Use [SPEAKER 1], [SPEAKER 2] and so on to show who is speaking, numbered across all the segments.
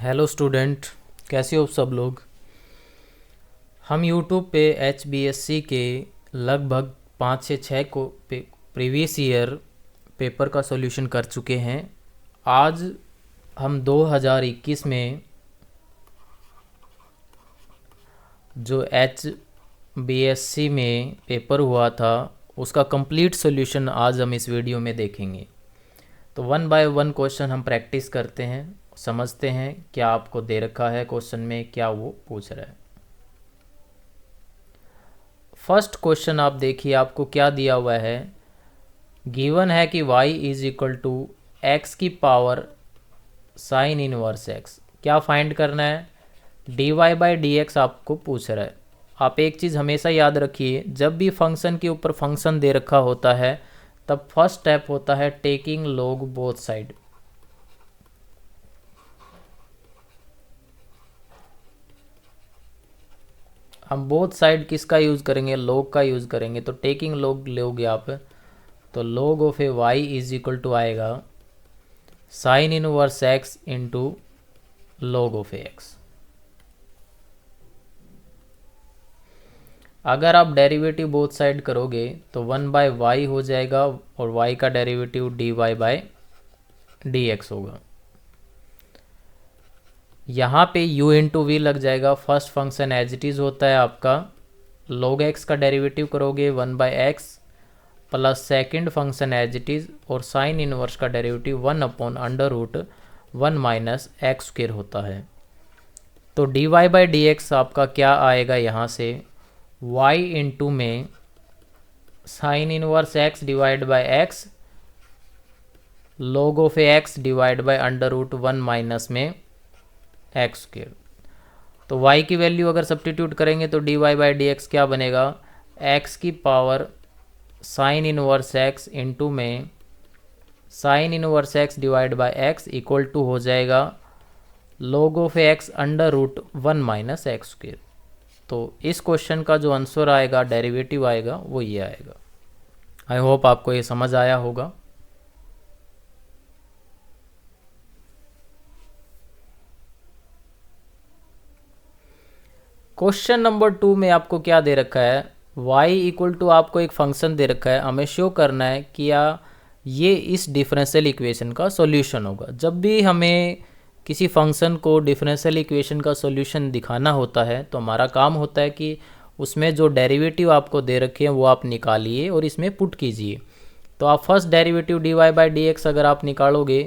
[SPEAKER 1] Hello student, कैसे हो सब लोग। हम यूट्यूब पे HBSC के लगभग 5 से 6 को प्रीवियस ईयर पेपर का सॉल्यूशन कर चुके हैं। आज हम 2021 में जो HBSC में पेपर हुआ था उसका कंप्लीट सॉल्यूशन आज हम इस वीडियो में देखेंगे। तो 1 बाय 1 क्वेश्चन हम प्रैक्टिस करते हैं, समझते हैं क्या आपको दे रखा है क्वेश्चन में, क्या वो पूछ रहा है। फर्स्ट क्वेश्चन आप देखिए, आपको क्या दिया हुआ है। गिवन है कि y is equal to x की पावर साइन इनवर्स एक्स। क्या फाइंड करना है? dy बाई डी एक्स आपको पूछ रहा है। आप एक चीज़ हमेशा याद रखिए, जब भी फंक्शन के ऊपर फंक्शन दे रखा होता है तब फर्स्ट स्टेप होता है टेकिंग लॉग बोथ साइड। हम बोथ साइड किसका यूज़ करेंगे? लॉग का यूज़ करेंगे। तो टेकिंग लॉग लोगे आप, तो log of A Y is equal to आएगा sine inverse X into log of A X. अगर आप डेरिवेटिव बोथ साइड करोगे तो 1 बाय वाई हो जाएगा और y का derivative dy by d x होगा। यहाँ पे u इंटू वी लग जाएगा। First function as it is होता है आपका, log x का डेरिवेटिव करोगे 1 by x plus second function as it is, और साइन इनवर्स का derivative 1 upon under root 1 minus x square होता है। तो dy बाई डी एक्स आपका क्या आएगा यहाँ से, y इंटू में sine inverse x divide by x log of x divide by under root 1 minus में एक्स स्क्वेयर। तो y की वैल्यू अगर सब्स्टिट्यूट करेंगे तो dy बाई डी एक्स क्या बनेगा, x की power sine inverse x into में sine inverse x divide by X equal to हो जाएगा log of x under root 1 minus x square. तो इस क्वेश्चन का जो आंसर आएगा, डेरिवेटिव आएगा, वो ये आएगा। आई होप आपको ये समझ आया होगा। क्वेश्चन नंबर 2 में आपको क्या दे रखा है, y इक्वल टू आपको एक फंक्शन दे रखा है, हमें शो करना है कि ये इस डिफरेंशियल इक्वेशन का सॉल्यूशन होगा। जब भी हमें किसी फंक्शन को डिफरेंशियल इक्वेशन का सॉल्यूशन दिखाना होता है तो हमारा काम होता है कि उसमें जो डेरिवेटिव आपको दे रखे हैं वो आप निकालिए और इसमें पुट कीजिए। तो आप first derivative dy by D x अगर आप निकालोगे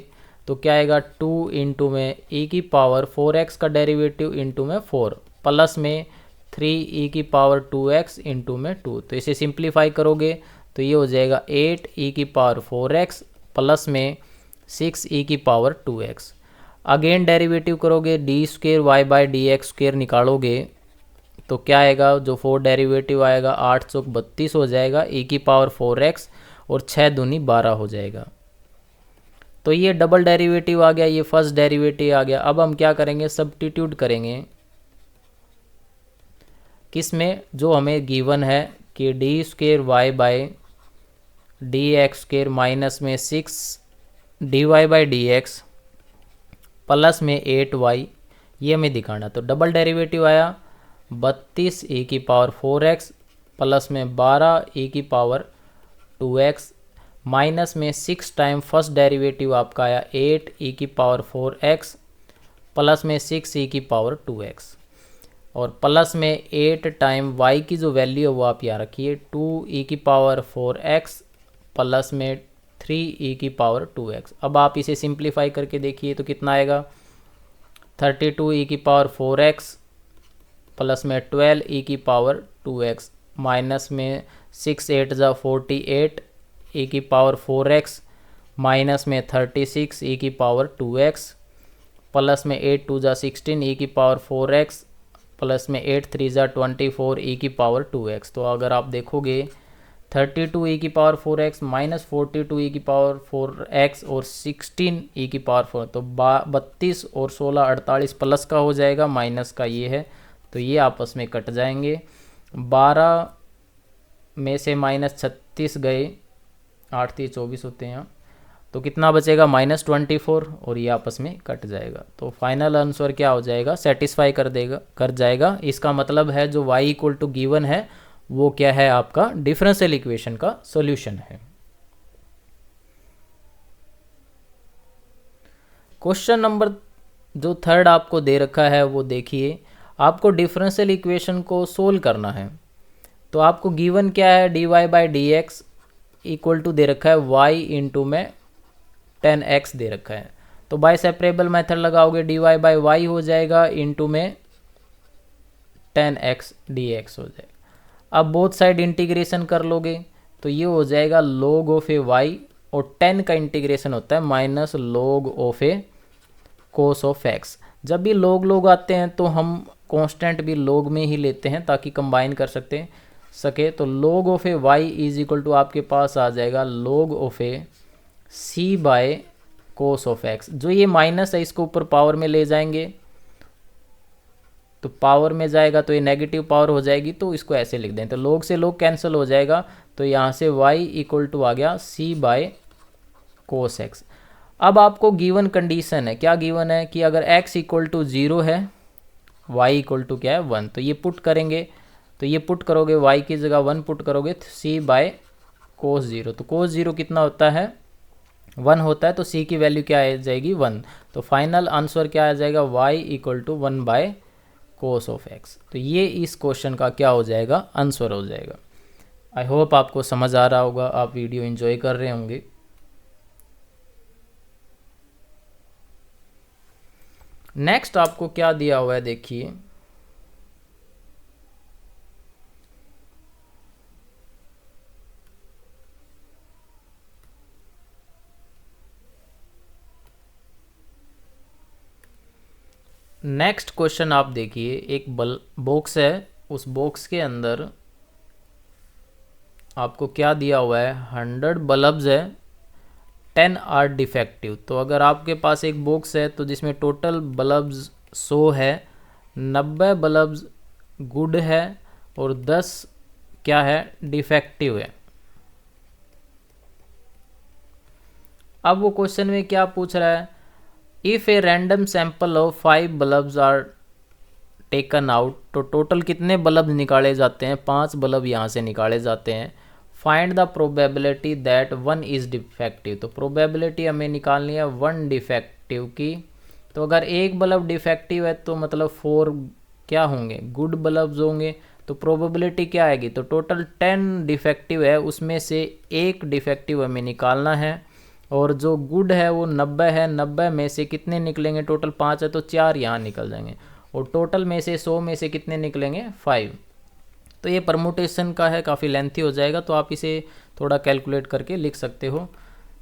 [SPEAKER 1] तो क्या आएगा, 2 इंटू में e की पावर 4x का डेरिवेटिव इंटू में 4 प्लस में 3 e की पावर 2x इंटू में 2। तो इसे सिंप्लीफाई करोगे तो ये हो जाएगा 8 e की पावर 4x प्लस में 6 e की पावर 2x। अगेन डेरिवेटिव करोगे d square y by D x square निकालोगे तो क्या आएगा, जो 4 डेरिवेटिव आएगा 8 चौक 32 हो जाएगा, e की पावर 4x और 6 दूनी 12 हो जाएगा। तो ये डबल डेरिवेटिव आ गया, ये फर्स्ट डेरिवेटिव आ गया। अब हम क्या करेंगे, सब्स्टिट्यूट करेंगे किस में, जो हमें गिवन है कि d square y by D x square minus में 6 d y by D x plus में 8y, ये हमें दिखाना। तो डबल डेरिवेटिव आया 32 e की पावर 4x प्लस में 12 e की पावर 2x माइनस में 6 टाइम फर्स्ट डेरिवेटिव आपका आया 8 e की पावर 4x प्लस में 6 e की पावर 2x और प्लस में 8 टाइम y की जो वैल्यू है वो आप यहाँ रखिए 2 e की पावर 4x प्लस में 3 e की पावर 2x। अब आप इसे सिंप्लीफाई करके देखिए तो कितना आएगा, 32 e की पावर 4x प्लस में 12 e की पावर 2x माइनस में 6 8 जा 48 e की पावर 4x माइनस में 36 e की पावर 2x प्लस में 8 2 जा 16 e की पावर 4x प्लस में 8 3 जा 24 e की पावर 2x। तो अगर आप देखोगे 32 e की पावर 4x माइनस 42 e की पावर 4x और 16 e की पावर 4, तो 32 और 16 48 प्लस का हो जाएगा, माइनस का ये है, तो ये आपस में कट जाएंगे। 12 में से माइनस 36 गए, 8 3 24 होते हैं, तो कितना बचेगा -24 और ये आपस में कट जाएगा। तो फाइनल आंसर क्या हो जाएगा, सेटिस्फाई कर जाएगा। इसका मतलब है जो y इक्वल टू गिवन है वो क्या है, आपका डिफरेंशियल इक्वेशन का सॉल्यूशन है। क्वेश्चन नंबर जो थर्ड आपको दे रखा है वो देखिए, आपको डिफरेंशियल इक्वेशन को सोल्व करना है। तो आपको गिवन क्या है, dy/dx इक्वल टू दे रखा है y इंटू में 10x दे रखा है। तो बाय सेपरेबल मेथड लगाओगे, dy/y हो जाएगा इंटू में 10x dx हो जाएगा। अब बोथ साइड इंटीग्रेशन कर लोगे तो ये हो जाएगा log ऑफ ए y, और 10 का इंटीग्रेशन होता है minus log of A cos of x। जब भी log आते हैं तो हम कांस्टेंट भी log में ही लेते हैं ताकि कंबाइन कर सके। तो log of a y is equal to आपके पास आ जाएगा log of a c by cos of x। जो ये माइनस है इसको ऊपर पावर में ले जाएंगे, तो पावर में जाएगा तो ये नेगेटिव पावर हो जाएगी, तो इसको ऐसे लिख दें। तो log से log कैंसिल हो जाएगा, तो यहाँ से y इक्वल टू आ गया c बाय cos x। अब आपको गिवन कंडीशन है, क्या गिवन है कि अगर x इक्वल टू 0 है, y इक्वल टू क्या है 1, तो ये पुट करेंगे। तो ये पुट करोगे y की जगह 1 पुट करोगे, तो c बाय cos 0। तो cos 0 कितना होता है, 1 होता है, तो c की वैल्यू क्या आ जाएगी 1। तो फाइनल आंसर क्या आ जाएगा, y equal to 1 by cos of x। तो ये इस क्वेश्चन का क्या हो जाएगा, आंसर हो जाएगा। आई होप आपको समझ आ रहा होगा, आप वीडियो एंजॉय कर रहे होंगे। नेक्स्ट आपको क्या दिया हुआ है देखिए, नेक्स्ट क्वेश्चन आप देखिए, एक बॉक्स है, उस बॉक्स के अंदर आपको क्या दिया हुआ है, 100 बल्ब्स है, 10 आर डिफेक्टिव। तो अगर आपके पास एक बॉक्स है तो जिसमें टोटल बल्ब्स 100 है, 90 बल्ब्स गुड है और 10 क्या है, डिफेक्टिव है। अब वो क्वेश्चन में क्या पूछ रहा है, if a random sample of 5 bulbs are taken out, तो टोटल कितने बल्ब निकाले जाते हैं, 5 बल्ब यहाँ से निकाले जाते हैं। Find the probability that 1 is defective. तो प्रोबेबिलिटी हमें निकालनी है 1 डिफेक्टिव की। तो अगर एक बल्ब डिफेक्टिव है तो मतलब 4 क्या होंगे, गुड बल्ब्स होंगे। तो प्रोबेबिलिटी क्या आएगी, तो टोटल 10 डिफेक्टिव है, उसमें से एक डिफेक्टिव हमें निकालना है, और जो गुड है वो 90 है। 90 में से कितने निकलेंगे, टोटल 5 है तो 4 यहाँ निकल जाएंगे, और टोटल में से 100 में से कितने निकलेंगे, 5। तो ये परमुटेशन का है, काफ़ी लेंथी हो जाएगा, तो आप इसे थोड़ा कैलकुलेट करके लिख सकते हो।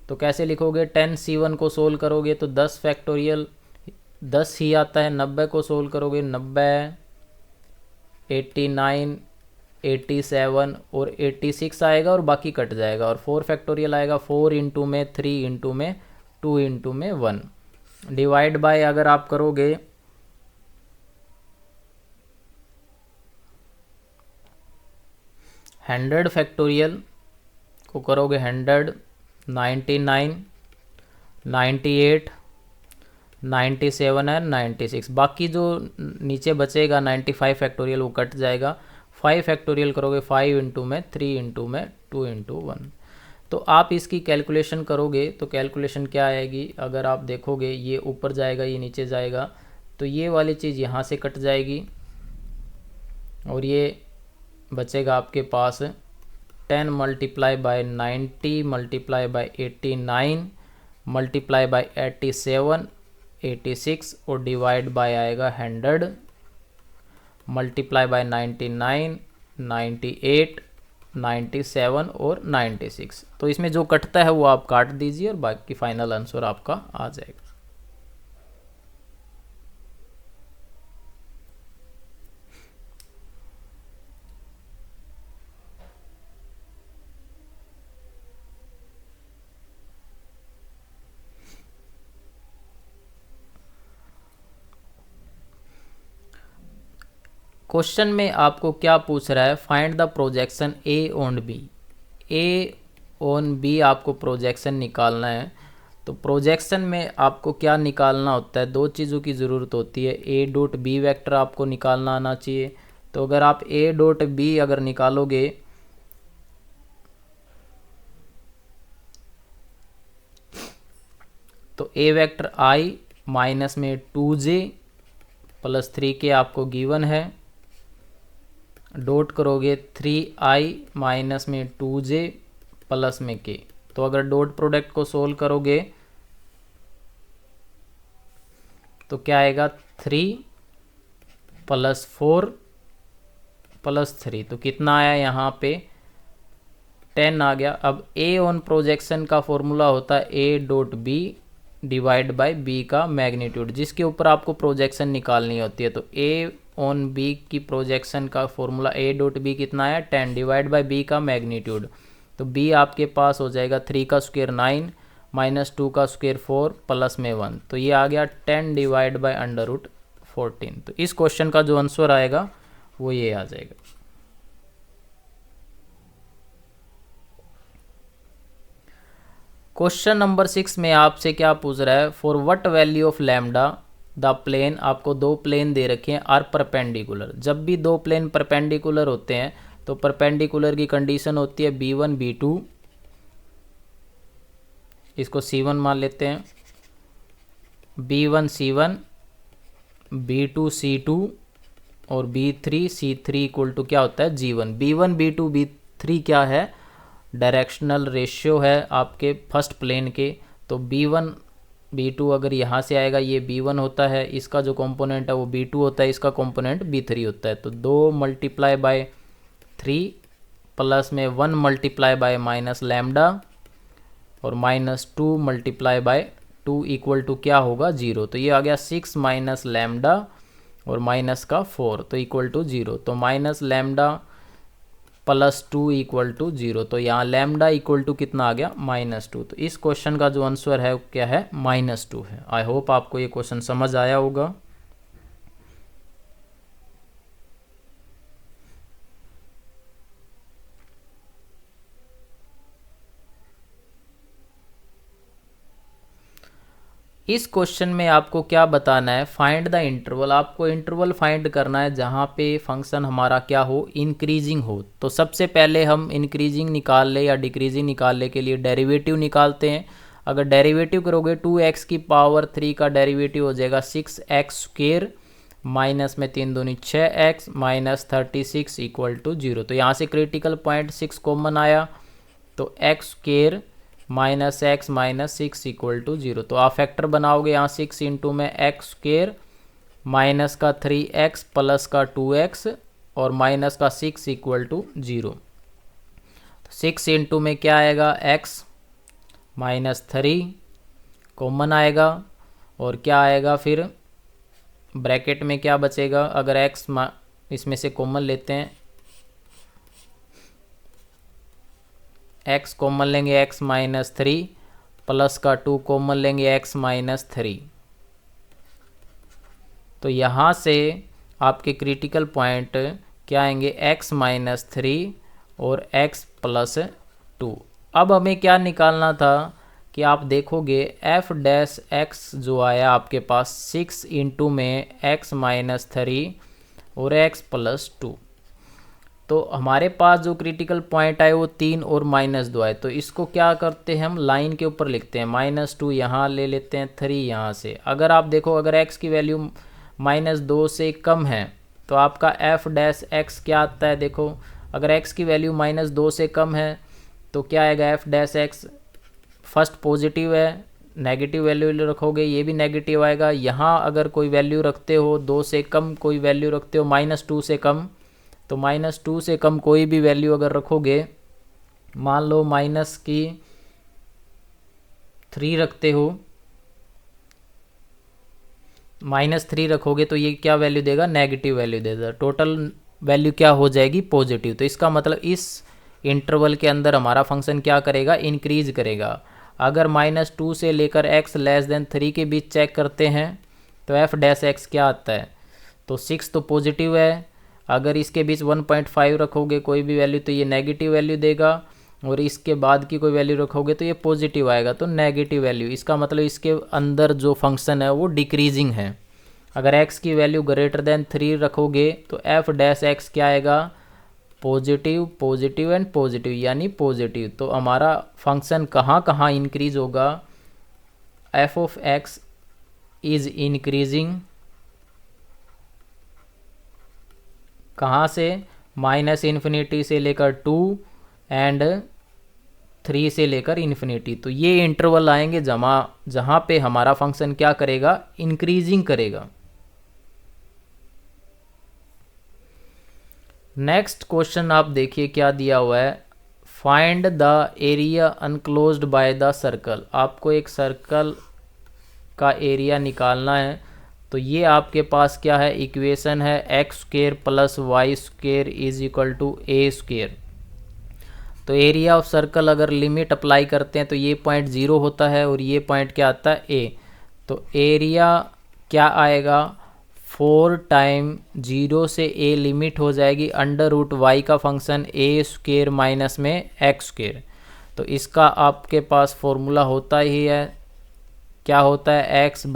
[SPEAKER 1] तो कैसे लिखोगे, 10C1 को सोल्व करोगे तो 10 फैक्टोरियल 10 ही आता है, 90 को सोल्व करोगे 90, 89, 87 और 86 आएगा, और बाकी कट जाएगा, और 4 फैक्टोरियल आएगा, 4 इंटू में 3 इंटू में 2 इंटू में 1 डिवाइड बाय अगर आप करोगे 100 फैक्टोरियल को करोगे 100, 99, 98, 97 है 96, बाकी जो नीचे बचेगा 95 फैक्टोरियल वो कट जाएगा। 5 फैक्टोरियल करोगे 5 इंटू में 3 इंटू में 2 इंटू 1। तो आप इसकी कैलकुलेशन करोगे तो कैलकुलेशन क्या आएगी, अगर आप देखोगे ये ऊपर जाएगा ये नीचे जाएगा, तो ये वाली चीज़ यहाँ से कट जाएगी, और ये बचेगा आपके पास 10 multiply by 90 multiply by 89 multiply by 87, 86 और डिवाइड बाय आएगा 100 मल्टीप्लाई बाय 99, 98, 97 और 96। तो इसमें जो कटता है वो आप काट दीजिए और बाकी फाइनल आंसर आपका आ जाएगा। क्वेश्चन में आपको क्या पूछ रहा है, find the projection a on b. A on b आपको प्रोजेक्शन निकालना है। तो प्रोजेक्शन में आपको क्या निकालना होता है, दो चीज़ों की ज़रूरत होती है। ए डॉट बी वेक्टर आपको निकालना आना चाहिए। तो अगर आप ए डॉट बी अगर निकालोगे तो ए वेक्टर आई माइनस में 2j प्लस 3k आपको गिवन है, डॉट करोगे 3i माइनस में 2j प्लस में k। तो अगर डॉट प्रोडक्ट को सोल्व करोगे तो क्या आएगा 3 प्लस 4 प्लस 3, तो कितना आया यहाँ पे 10 आ गया। अब ए ऑन प्रोजेक्शन का फॉर्मूला होता है a dot b divide by b का मैग्नीट्यूड, जिसके ऊपर आपको प्रोजेक्शन निकालनी होती है। तो ए ऑन बी की प्रोजेक्शन का फॉर्मूला ए डॉट बी कितना है 10 डिवाइड बाय बी का मैग्नीट्यूड। तो बी आपके पास हो जाएगा 3 का स्क्वायर 9 माइनस 2 का स्क्वायर 4 प्लस में 1, तो ये आ गया 10 डिवाइड बाय अंडर रूट 14। तो इस क्वेश्चन का जो आंसर आएगा वो ये आ जाएगा। क्वेश्चन नंबर 6 में आपसे क्या पूछ रहा है, for what value of lambda the plane, आपको दो प्लेन दे रखे हैं आर परपेंडिकुलर। जब भी दो प्लेन परपेंडिकुलर होते हैं तो परपेंडिकुलर की कंडीशन होती है b1 b2, इसको c1 मान लेते हैं, b1 c1 b2 c2 और b3 c3 इक्वल टू क्या होता है g1। b1 b2 b3 क्या है, डायरेक्शनल रेशियो है आपके फर्स्ट प्लेन के। तो b1 b2 अगर यहाँ से आएगा ये b1 होता है, इसका जो कंपोनेंट है वो b2 होता है, इसका कंपोनेंट b3 होता है। तो 2 मल्टीप्लाई बाय 3 प्लस में 1 मल्टीप्लाई बाय माइनस लैम्डा और minus 2 multiply by 2 equal to क्या होगा 0। तो ये आ गया 6 माइनस लैम्डा और माइनस का 4 तो इक्वल टू 0। तो minus lambda plus 2 equal to 0, तो यहाँ लैम्डा इक्वल टू कितना आ गया -2। तो इस क्वेश्चन का जो आंसर है क्या है -2 है। आई होप आपको ये क्वेश्चन समझ आया होगा। इस क्वेश्चन में आपको क्या बताना है, फाइंड द इंटरवल। आपको इंटरवल फाइंड करना है जहाँ पे फंक्शन हमारा क्या हो, इंक्रीजिंग हो। तो सबसे पहले हम इंक्रीजिंग निकाल ले या डिक्रीजिंग निकालने के लिए डेरिवेटिव निकालते हैं। अगर डेरिवेटिव करोगे 2x की पावर 3 का डेरिवेटिव हो जाएगा 6x स्क्वायर माइनस में 3 दूनी 6x माइनस 36 इक्वल टू 0। तो यहाँ से क्रिटिकल पॉइंट 6 कॉमन आया, तो x square minus x minus 6 equal to 0। तो आप फैक्टर बनाओगे यहाँ 6 इंटू में एक्स स्क्वायर माइनस का 3x प्लस का 2x और माइनस का 6 इक्वल टू 0। तो 6 इंटू में क्या आएगा x माइनस 3 कॉमन आएगा और क्या आएगा फिर ब्रैकेट में क्या बचेगा, अगर x इसमें से कॉमन लेते हैं, x कॉमन लेंगे x माइनस 3 प्लस का 2 कॉमन लेंगे x माइनस 3। तो यहाँ से आपके क्रिटिकल पॉइंट क्या आएंगे x माइनस 3 और x प्लस 2। अब हमें क्या निकालना था कि आप देखोगे f डैश x जो आया आपके पास 6 इंटू में x माइनस 3 और x प्लस 2। तो हमारे पास जो क्रिटिकल पॉइंट आए वो 3 और -2 आए। तो इसको क्या करते हैं हम लाइन के ऊपर लिखते हैं, -2 यहाँ ले लेते हैं 3 यहाँ से। अगर आप देखो अगर x की वैल्यू -2 से कम है तो आपका f डैश x क्या आता है, देखो अगर x की वैल्यू -2 से कम है तो क्या आएगा f dash x, first positive है, नेगेटिव वैल्यू रखोगे ये भी नेगेटिव आएगा। यहाँ अगर कोई वैल्यू रखते हो 2 से कम, कोई वैल्यू रखते हो -2 से कम, तो -2 से कम कोई भी वैल्यू अगर रखोगे, मान लो माइनस की 3 रखते हो, -3 रखोगे तो ये क्या वैल्यू देगा, नेगेटिव वैल्यू देगा। टोटल वैल्यू क्या हो जाएगी, पॉजिटिव। तो इसका मतलब इस इंटरवल के अंदर हमारा फंक्शन क्या करेगा, इंक्रीज करेगा। अगर -2 से लेकर x लेस देन 3 के बीच चेक करते हैं तो f डैश x क्या आता है, तो 6 तो पॉजिटिव है, अगर इसके बीच 1.5 रखोगे कोई भी वैल्यू तो ये नेगेटिव वैल्यू देगा। और इसके बाद की कोई वैल्यू रखोगे तो ये पॉजिटिव आएगा, तो नेगेटिव वैल्यू। इसका मतलब इसके अंदर जो फंक्शन है वो डिक्रीजिंग है। अगर x की वैल्यू ग्रेटर देन 3 रखोगे तो f डैश x क्या आएगा, पॉजिटिव, पॉजिटिव एंड पॉजिटिव, यानी पॉजिटिव। तो हमारा फंक्शन कहाँ कहाँ इंक्रीज होगा, f of x is increasing कहाँ से, -∞ से लेकर 2 एंड 3 से लेकर इन्फिनिटी। तो ये इंटरवल आएंगे जहाँ पे हमारा फंक्शन क्या करेगा, इंक्रीजिंग करेगा। नेक्स्ट क्वेश्चन आप देखिए क्या दिया हुआ है, find the area अनक्लोज्ड by the circle. आपको एक सर्कल का एरिया निकालना है। तो ये आपके पास क्या है, इक्वेशन है x² + y² is equal to a²। तो एरिया ऑफ सर्कल अगर लिमिट अप्लाई करते हैं तो ये पॉइंट 0 होता है और ये पॉइंट क्या आता है, a। तो एरिया क्या आएगा, 4 टाइम 0 से a लिमिट हो जाएगी √y का फंक्शन a² माइनस में x²। तो इसका आपके पास फॉर्मूला होता ही है, क्या होता है, x/a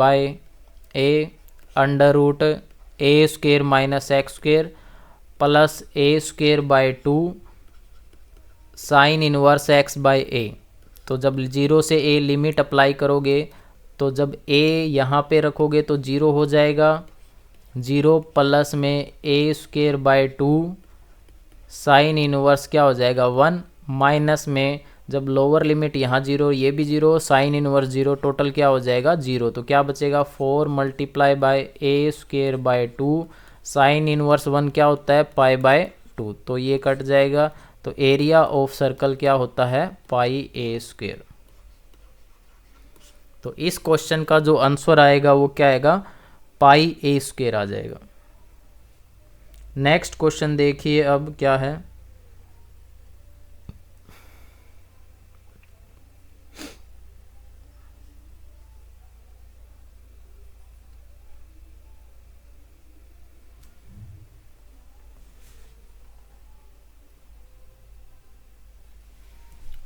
[SPEAKER 1] √a² minus x² plus a²/2 sine inverse x/a। तो जब 0 से a लिमिट अप्लाई करोगे तो जब a यहाँ पे रखोगे तो 0 हो जाएगा, 0 प्लस में a²/2 साइन इनवर्स क्या हो जाएगा 1, माइनस में जब लोअर लिमिट यहाँ 0 ये भी 0, साइन इनवर्स 0, टोटल क्या हो जाएगा 0। तो क्या बचेगा 4 × a²/2 साइन इनवर्स 1 क्या होता है π/2। तो ये कट जाएगा। तो एरिया ऑफ सर्कल क्या होता है, πa²। तो इस क्वेश्चन का जो आंसर आएगा वो क्या आएगा, πa² आ जाएगा। नेक्स्ट क्वेश्चन देखिए अब क्या है,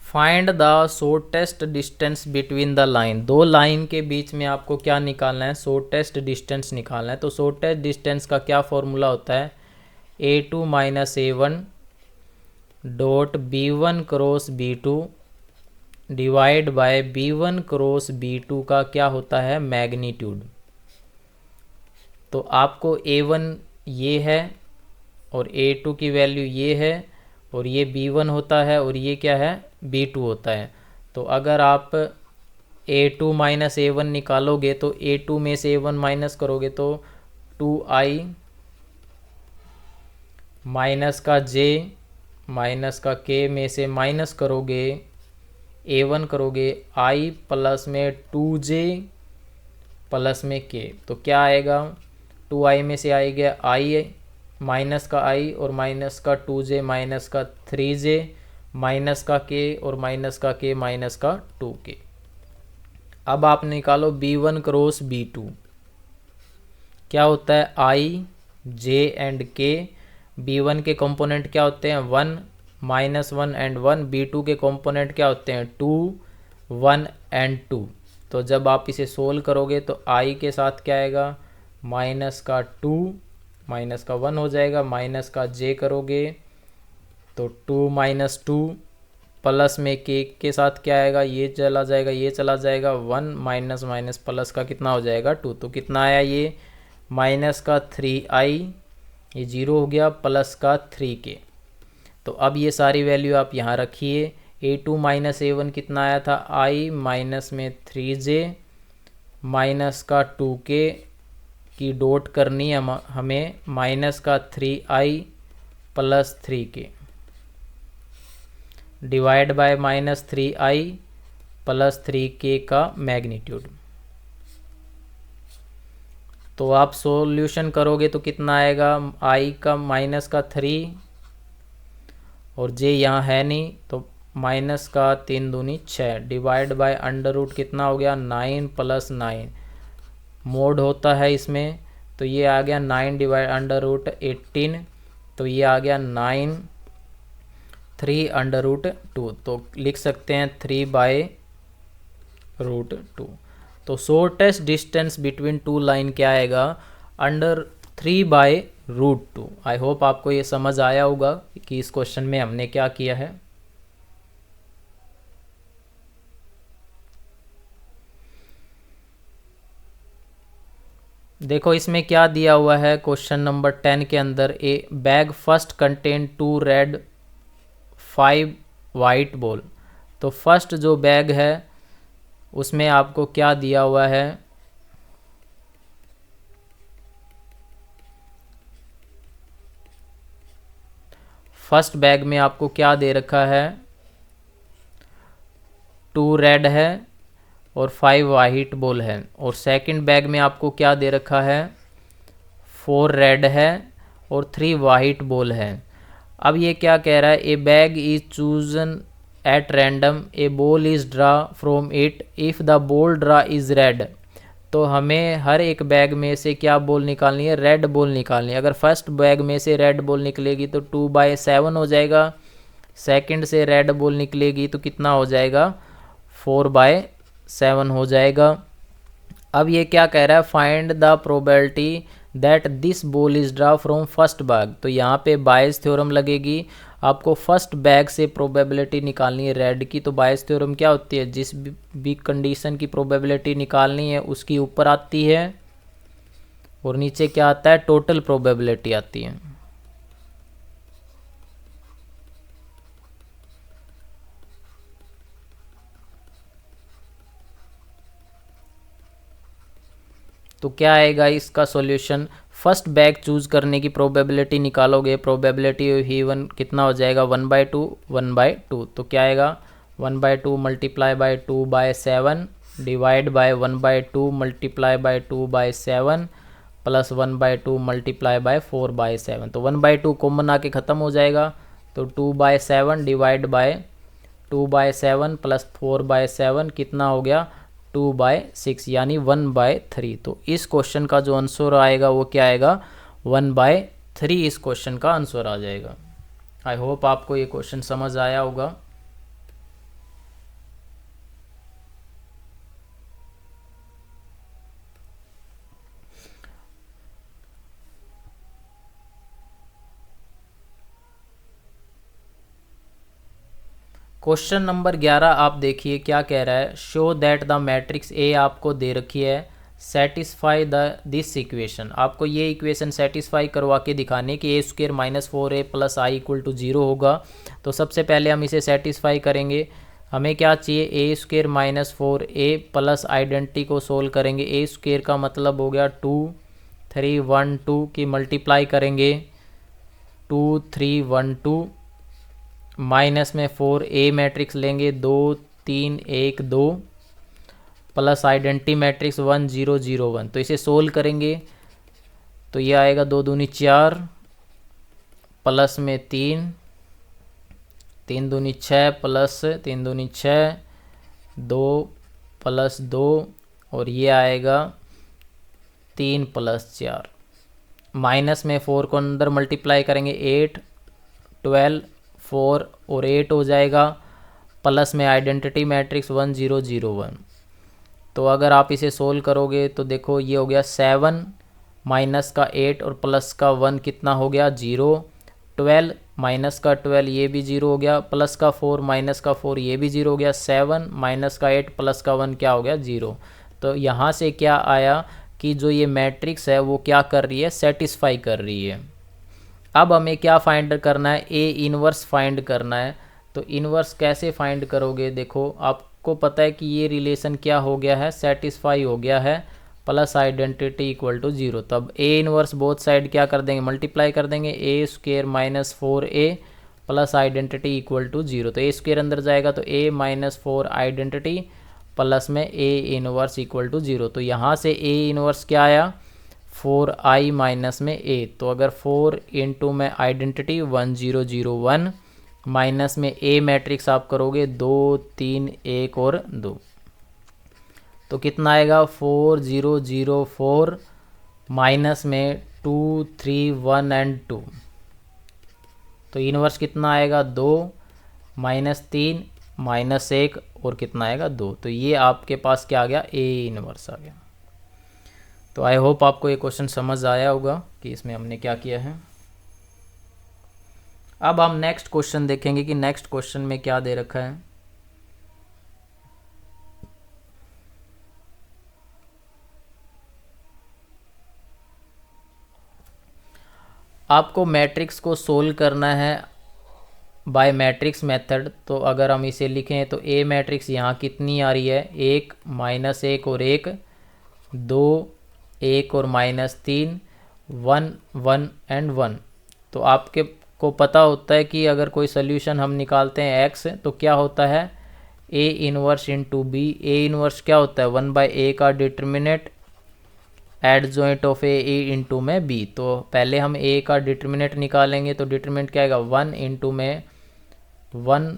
[SPEAKER 1] find the shortest distance between the line. दो लाइन के बीच में आपको क्या निकालना है, शॉर्टेस्ट डिस्टेंस निकालना है। तो शॉर्टेस्ट डिस्टेंस का क्या फॉर्मूला होता है, a2 - a1 dot b1 cross b2 divide by b1 cross b2 का क्या होता है, मैग्नीट्यूड। तो आपको a1 ये है और a2 की वैल्यू ये है और ये b1 होता है और ये क्या है, b2 होता है। तो अगर आप a2 - a1 निकालोगे तो a2 में से a1 माइनस करोगे तो 2i माइनस का j माइनस का k में से माइनस करोगे a1 करोगे i प्लस में 2j प्लस में k। तो क्या आएगा, 2i में से आएगा i माइनस का i और माइनस का 2j माइनस का 3j माइनस का k और माइनस का k माइनस का 2k। अब आप निकालो b1 क्रॉस b2, क्या होता है i j and k। b1 के कंपोनेंट क्या होते हैं 1 -1 एंड 1, b2 के कंपोनेंट क्या होते हैं 2 1 एंड 2। तो जब आप इसे सोल्व करोगे तो i के साथ क्या आएगा, माइनस का 2 माइनस का 1 हो जाएगा, माइनस का j करोगे तो 2 - 2 प्लस में k के साथ क्या आएगा, ये चला जाएगा ये चला जाएगा, 1 माइनस माइनस प्लस का कितना हो जाएगा 2। तो कितना आया ये, माइनस का 3i, ये 0 हो गया, प्लस का 3k। तो अब ये सारी वैल्यू आप यहाँ रखिए। a2 - a1 कितना आया था, i माइनस में 3j माइनस का 2k की डॉट करनी है हमें, माइनस का 3i plus 3k divide by -3i plus 3k का मैग्नीट्यूड। तो आप सॉल्यूशन करोगे तो कितना आएगा, i का माइनस का 3 और j यहाँ है नहीं तो माइनस का 3 दूनी 6 डिवाइड बाय √ कितना हो गया 9 + 9 मोड होता है इसमें। तो ये आ गया 9 डिवाइड √ 18, तो ये आ गया 9 3/√2, तो लिख सकते हैं 3/√2। तो shortest distance between two line क्या आएगा, √3/√2। आई होप आपको ये समझ आया होगा कि इस क्वेश्चन में हमने क्या किया है। देखो इसमें क्या दिया हुआ है क्वेश्चन नंबर 10 के अंदर, ए bag first contain 2 red 5 white ball. तो फर्स्ट जो बैग है उसमें आपको क्या दिया हुआ है, फर्स्ट बैग में आपको क्या दे रखा है, 2 रेड है और 5 वाइट बॉल है। और सेकंड बैग में आपको क्या दे रखा है, 4 रेड है और 3 वाइट बॉल है। अब ये क्या कह रहा है, ए bag is chosen at random, A ball is draw from it if the ball draw is red. तो हमें हर एक बैग में से क्या बॉल निकालनी है, रेड बॉल निकालनी है। अगर फर्स्ट बैग में से रेड बॉल निकलेगी तो 2/7 हो जाएगा, सेकंड से रेड बॉल निकलेगी तो कितना हो जाएगा, 4/7 हो जाएगा। अब ये क्या कह रहा है, find the probability that this ball is draw from first bag. तो यहाँ पे बायस थ्योरम लगेगी, आपको फर्स्ट बैग से प्रोबेबिलिटी निकालनी है रेड की। तो बायस थ्योरम क्या होती है, जिस भी कंडीशन की प्रोबेबिलिटी निकालनी है उसकी ऊपर आती है और नीचे क्या आता है, टोटल प्रोबेबिलिटी आती है। तो क्या आएगा इसका सॉल्यूशन, फर्स्ट बैग चूज करने की प्रोबेबिलिटी निकालोगे, प्रोबेबिलिटी ही वन कितना हो जाएगा, 1/2 1/2। तो क्या आएगा, 1/2 multiply by 2/7 divide by 1/2 multiply by 2/7 plus 1/2 multiply by 4/7। तो 1/2 कॉमन आके ख़त्म हो जाएगा, तो 2/7 डिवाइड बाय 2/7 प्लस 4/7 कितना हो गया, 2/6 यानी 1/3। तो इस क्वेश्चन का जो आंसर आएगा वो क्या आएगा, 1/3 इस क्वेश्चन का आंसर आ जाएगा। आई होप आपको ये क्वेश्चन समझ आया होगा। क्वेश्चन नंबर 11 आप देखिए क्या कह रहा है, show that the matrix A आपको दे रखी है, सेटिस्फाई द दिस इक्वेशन। आपको ये इक्वेशन सेटिस्फाई करवा के दिखाने कि a² - 4a + i = 0 होगा। तो सबसे पहले हम इसे सेटिस्फाई करेंगे। हमें क्या चाहिए, a² - 4a प्लस आइडेंटिटी को सोल्व करेंगे। a² का मतलब हो गया 2 3 1 2 की मल्टीप्लाई करेंगे 2 3 1 2 माइनस में 4a मैट्रिक्स लेंगे 2 3 1 2 प्लस आइडेंटिटी मैट्रिक्स 1 0 0 1। तो इसे सोल्व करेंगे तो ये आएगा 2 दूनी 4 प्लस में 3 3 दूनी 6 प्लस 3 दूनी 6 2 प्लस 2 और ये आएगा 3 प्लस 4 माइनस में 4 को अंदर मल्टीप्लाई करेंगे 8 12 4 और 8 हो जाएगा प्लस में आइडेंटिटी मैट्रिक्स 1 0 0 1। तो अगर आप इसे सोल्व करोगे तो देखो ये हो गया 7 माइनस का 8 और प्लस का 1 कितना हो गया 0, 12 माइनस का 12 ये भी 0 हो गया, प्लस का 4 माइनस का 4 ये भी 0 हो गया, 7 माइनस का 8 प्लस का 1 क्या हो गया 0। तो यहाँ से क्या आया कि जो ये मैट्रिक्स है वो क्या कर रही है, सेटिस्फाई कर रही है। अब हमें क्या फाइंड करना है, ए इनवर्स फाइंड करना है। तो इनवर्स कैसे फाइंड करोगे, देखो आपको पता है कि ये रिलेशन क्या हो गया है, सेटिस्फाई हो गया है प्लस आइडेंटिटी = 0। तब ए इनवर्स बोथ साइड क्या कर देंगे, मल्टीप्लाई कर देंगे, a² - 4a प्लस आइडेंटिटी = 0। तो a² अंदर जाएगा तो a - 4 आइडेंटिटी प्लस में a इनवर्स = 0। तो यहाँ से a इनवर्स क्या आया, 4i माइनस में a। तो अगर 4 इंटू में आइडेंटिटी 1 0 0 1 माइनस में a मैट्रिक्स आप करोगे 2 3 1 और 2 तो कितना आएगा 4 0 0 4 माइनस में 2 3 1 एंड 2। तो इनवर्स कितना आएगा 2 -3 -1 और कितना आएगा 2। तो ये आपके पास क्या आ गया, ए इनवर्स आ गया। तो आई होप आपको ये क्वेश्चन समझ आया होगा कि इसमें हमने क्या किया है। अब हम नेक्स्ट क्वेश्चन देखेंगे कि नेक्स्ट क्वेश्चन में क्या दे रखा है। आपको मैट्रिक्स को सोल्व करना है बाय मैट्रिक्स मेथड। तो अगर हम इसे लिखें तो ए मैट्रिक्स यहाँ कितनी आ रही है, 1 -1 और 1, 2 1 और -3, 1 1 एंड 1। तो आपके को पता होता है कि अगर कोई सोल्यूशन हम निकालते हैं एक्स तो क्या होता है, a inverse into b. A inverse क्या होता है, 1/a का determinant adjoint of a into में बी। तो पहले हम ए का डिटर्मिनेंट निकालेंगे तो डिटर्मिनेंट क्या आएगा, 1 इंटू में 1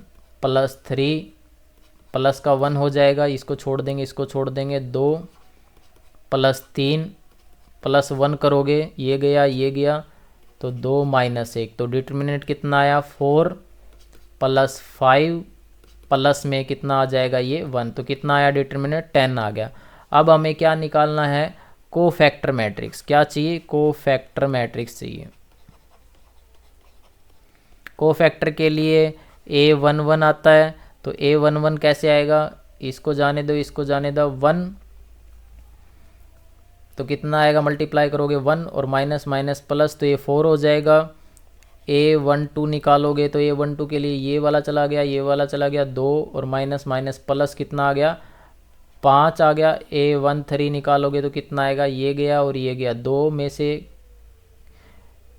[SPEAKER 1] + 3 प्लस का 1 हो जाएगा, इसको छोड़ देंगे इसको छोड़ देंगे, 2 + 3 + 1 करोगे, ये गया तो 2 -1। तो डिटर्मिनेंट कितना आया, 4 + 5 प्लस में कितना आ जाएगा, ये 1। तो कितना आया डिटर्मिनेंट, 10 आ गया। अब हमें क्या निकालना है, कोफैक्टर मैट्रिक्स। क्या चाहिए, कोफैक्टर मैट्रिक्स चाहिए। कोफैक्टर के लिए A11 आता है। तो A11 कैसे आएगा, इसको जाने दो इसको जाने दो, 1 तो कितना आएगा, मल्टीप्लाई करोगे 1 और माइनस माइनस प्लस तो ये 4 हो जाएगा। A12 निकालोगे तो A12 के लिए ये वाला चला गया, ये वाला चला गया, 2 और माइनस माइनस प्लस कितना आ गया, 5 आ गया। A13 निकालोगे तो कितना आएगा, ये गया और ये गया, 2 में से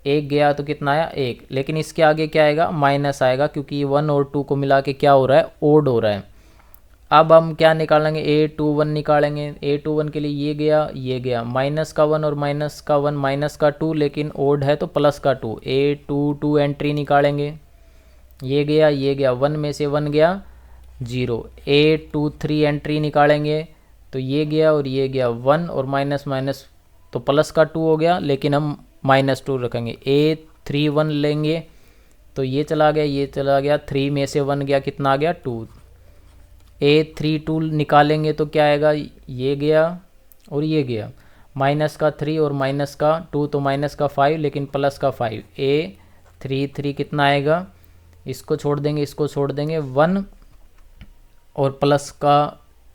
[SPEAKER 1] 1 गया तो कितना आया, 1। लेकिन इसके आगे क्या आएगा, माइनस आएगा, क्योंकि 1 और 2 को मिला के क्या हो रहा है, ओड हो रहा है। अब हम क्या निकालेंगे, A21 निकालेंगे। A21 के लिए ये गया, माइनस का 1 और माइनस का 1 माइनस का 2, लेकिन ओड है तो प्लस का 2। A22 एंट्री निकालेंगे, ये गया 1 में से 1 गया 0। A23 एंट्री निकालेंगे तो ये गया और ये गया, 1 और माइनस माइनस तो प्लस का 2 हो गया, लेकिन हम -2 रखेंगे। A31 लेंगे तो ये चला गया 3 में से 1 गया, कितना आ गया 2। A32 निकालेंगे तो क्या आएगा, ये गया और ये गया, माइनस का 3 और माइनस का 2 तो माइनस का 5 लेकिन प्लस का 5। A33 कितना आएगा, इसको छोड़ देंगे इसको छोड़ देंगे, 1 और प्लस का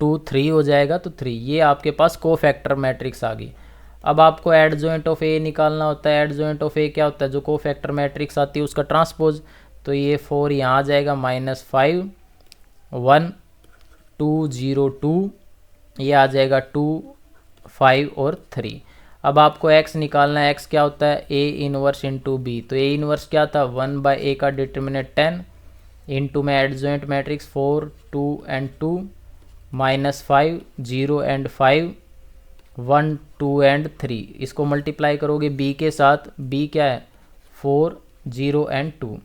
[SPEAKER 1] 2 3 हो जाएगा तो 3। ये आपके पास कोफैक्टर मैट्रिक्स आ गई। अब आपको एडजॉइंट ऑफ ए निकालना होता है। एडजॉइंट ऑफ ए क्या होता है, जो कोफैक्टर मैट्रिक्स आती है उसका ट्रांसपोज। तो ये 4 यहाँ आ जाएगा, -5 1 2 0 2, ये आ जाएगा 2 5 और 3। अब आपको x निकालना है। x क्या होता है, a इनवर्स इंटू बी। तो a इनवर्स क्या था, 1/a का डिटर्मिनेंट 10 इंटू में adjoint matrix 4 2 and 2 -5 0 and 5 1 2 and 3। इसको मल्टीप्लाई करोगे b के साथ, b क्या है 4 0 एंड 2।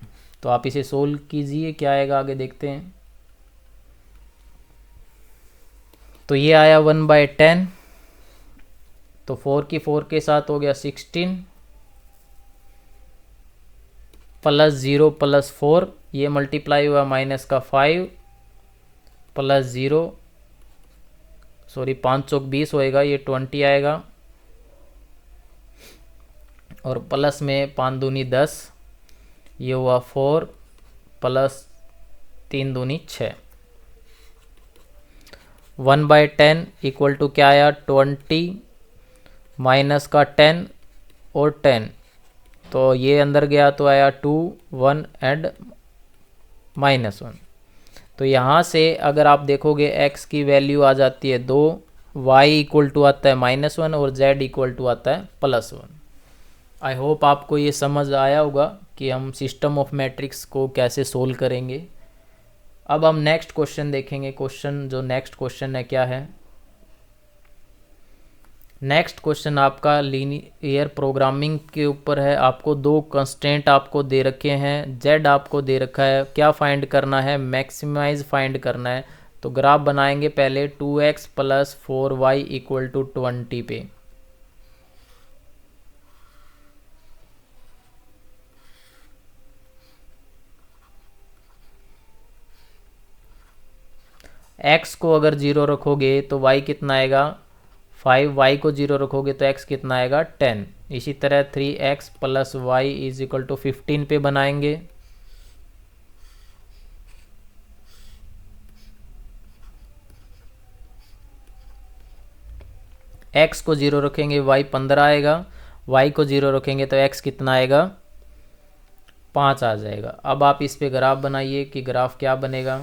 [SPEAKER 1] तो आप इसे सोल्व कीजिए, क्या आएगा आगे देखते हैं। तो ये आया 1/10, तो 4 की 4 के साथ हो गया 16 + 0 + 4, ये मल्टीप्लाई हुआ माइनस का 5 + 0 सॉरी 5 चौक 20 होएगा, ये 20 आएगा, और प्लस में 5 दूनी 10, ये हुआ 4 + 3 दूनी 6। 1/10 इक्वल टू क्या आया, 20 माइनस का 10 और 10, तो ये अंदर गया तो आया 2 1 एंड -1। तो यहाँ से अगर आप देखोगे x की वैल्यू आ जाती है 2, y इक्वल टू आता है -1 और z इक्वल टू आता है +1। आई होप आपको ये समझ आया होगा कि हम सिस्टम ऑफ मैट्रिक्स को कैसे सोल्व करेंगे। अब हम नेक्स्ट क्वेश्चन देखेंगे। नेक्स्ट क्वेश्चन है क्या है, नेक्स्ट क्वेश्चन आपका लीनियर प्रोग्रामिंग के ऊपर है। आपको 2 कंस्टेंट आपको दे रखे हैं, z आपको दे रखा है, क्या फाइंड करना है, मैक्सिमाइज फाइंड करना है। तो ग्राफ बनाएंगे पहले 2x + 4y = 20 पे। x को अगर 0 रखोगे तो y कितना आएगा 5, y को 0 रखोगे तो x कितना आएगा 10। इसी तरह 3x plus y is equal to 15 पे बनाएंगे। x को 0 रखेंगे y 15 आएगा, y को 0 रखेंगे तो x कितना आएगा 5 आ जाएगा। अब आप इस पे ग्राफ बनाइए कि ग्राफ क्या बनेगा।